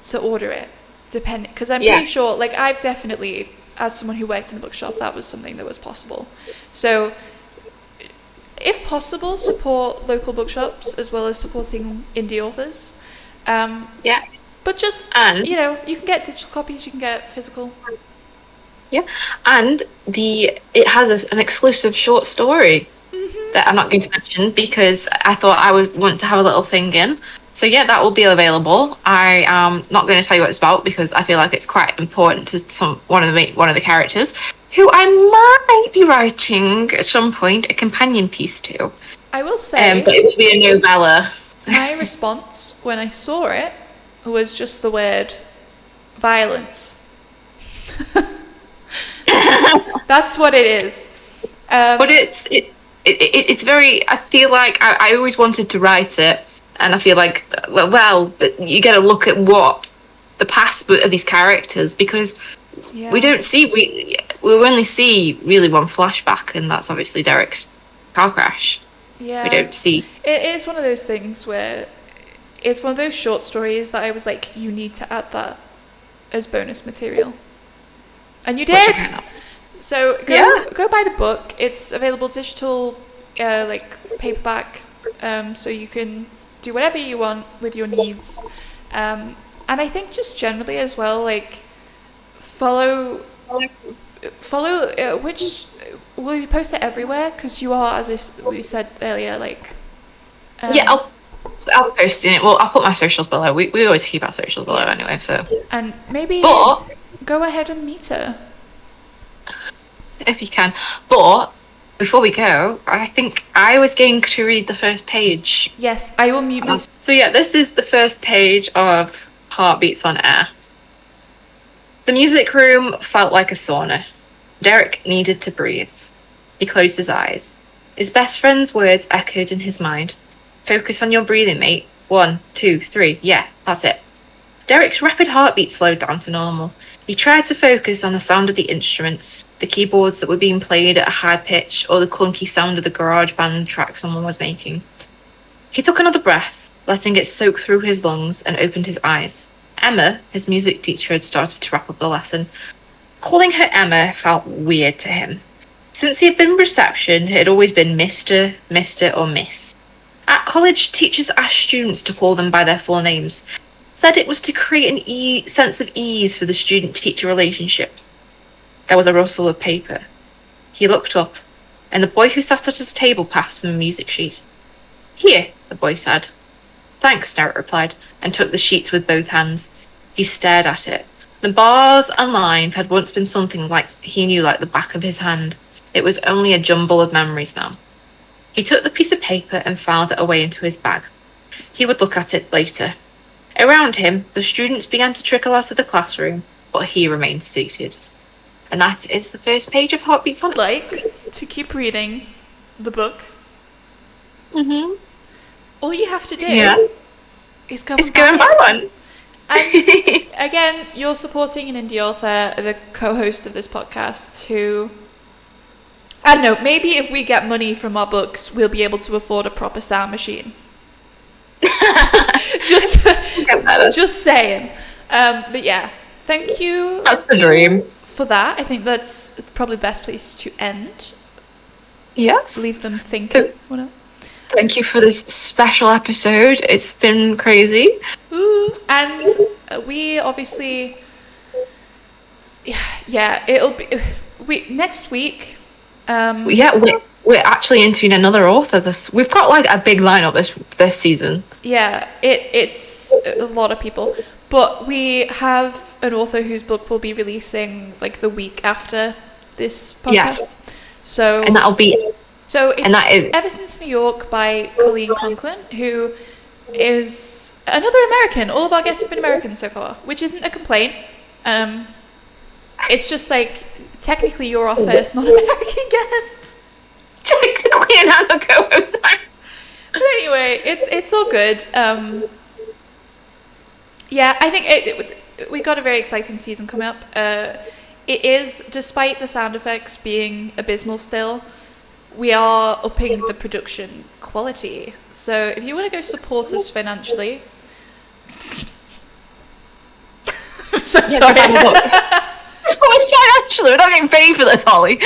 to order it. Because I'm pretty sure, like, I've definitely, as someone who worked in a bookshop, that was something that was possible. So... if possible, support local bookshops as well as supporting indie authors. But just, you know, you can get digital copies, you can get physical. Yeah, and it has an exclusive short story that I'm not going to mention because I thought I would want to have a little thing in. So yeah, that will be available. I am not going to tell you what it's about because I feel like it's quite important to one of the characters, who I might be writing at some point a companion piece to. I will say... but it will be a novella. My response when I saw it was just the word violence. That's what it is. But it's very... I feel like I always wanted to write it, and I feel like, well, you get to look at what the past of these characters, because... Yeah. We only see really one flashback, and that's obviously Derek's car crash. Yeah. We don't see. It is one of those things where it's one of those short stories that I was like, you need to add that as bonus material. And you did! So go buy the book. It's available digital, like paperback, so you can do whatever you want with your needs. And I think just generally as well, like, follow which will you post it everywhere, because you are, as we said earlier, like I'll post in it. Well, I'll put my socials below. We always keep our socials below anyway, so and maybe go ahead and meet her if you can. But before we go, I think I was going to read the first page. Yes, I will mute myself. So yeah, this is the first page of Heartbeats on Air. The music room felt like a sauna. Derek needed to breathe. He closed his eyes. His best friend's words echoed in his mind. Focus on your breathing, mate. 1, 2, 3. Yeah, that's it. Derek's rapid heartbeat slowed down to normal. He tried to focus on the sound of the instruments, the keyboards that were being played at a high pitch, or the clunky sound of the garage band track someone was making. He took another breath, letting it soak through his lungs, and opened his eyes. Emma, his music teacher, had started to wrap up the lesson. Calling her Emma felt weird to him. Since he had been reception, it had always been Mr., or Miss. At college, teachers asked students to call them by their full names, said it was to create an sense of ease for the student-teacher relationship. There was a rustle of paper. He looked up, and the boy who sat at his table passed him a music sheet. Here, the boy said. Thanks, Derek replied, and took the sheet with both hands. He stared at it. The bars and lines had once been something like he knew like the back of his hand. It was only a jumble of memories now. He took the piece of paper and filed it away into his bag. He would look at it later. Around him, the students began to trickle out of the classroom, but he remained seated. And that is the first page of Heartbeats on. Like to keep reading the book. Mm-hmm. All you have to do is go and buy one. And again, you're supporting an indie author, the co-host of this podcast, who, I don't know, maybe if we get money from our books, we'll be able to afford a proper sound machine. just saying. But yeah, thank you. That's the dream. For that, I think that's probably the best place to end. Yes. Leave them thinking. Thank you for this special episode. It's been crazy. Ooh, and we obviously, it'll be next week. We're actually interviewing another author. We've got like a big lineup this season. Yeah, it's a lot of people, but we have an author whose book will be releasing like the week after this podcast. Yes. So and that'll be. So it's that is Ever Since New York by Colleen Conklin, who is another American. All of our guests have been American so far, which isn't a complaint. It's just like, technically you're our first non-American guest. Technically an Anna co-host. But anyway, it's all good. Yeah, I think we got a very exciting season coming up. It is, despite the sound effects being abysmal still, we are upping the production quality. So if you want to go support us financially, I'm so sorry. Financially, we're not getting paid for this, Holly.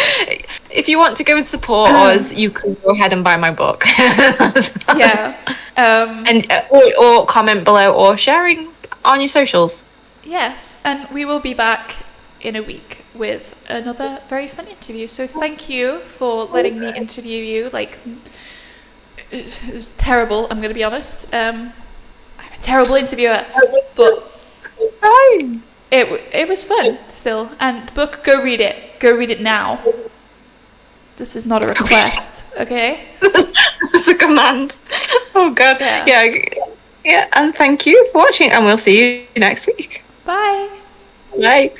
If you want to go and support us, you can go ahead and buy my book. Yeah. And or comment below or sharing on your socials. Yes, and we will be back in a week with another very fun interview. So thank you for letting me interview you. Like, it was terrible, I'm going to be honest. I'm a terrible interviewer, but it's fine. It was fun still. And the book, go read it. Go read it now. This is not a request, okay? This is a command. Oh God. Yeah. And thank you for watching, and we'll see you next week. Bye. Bye.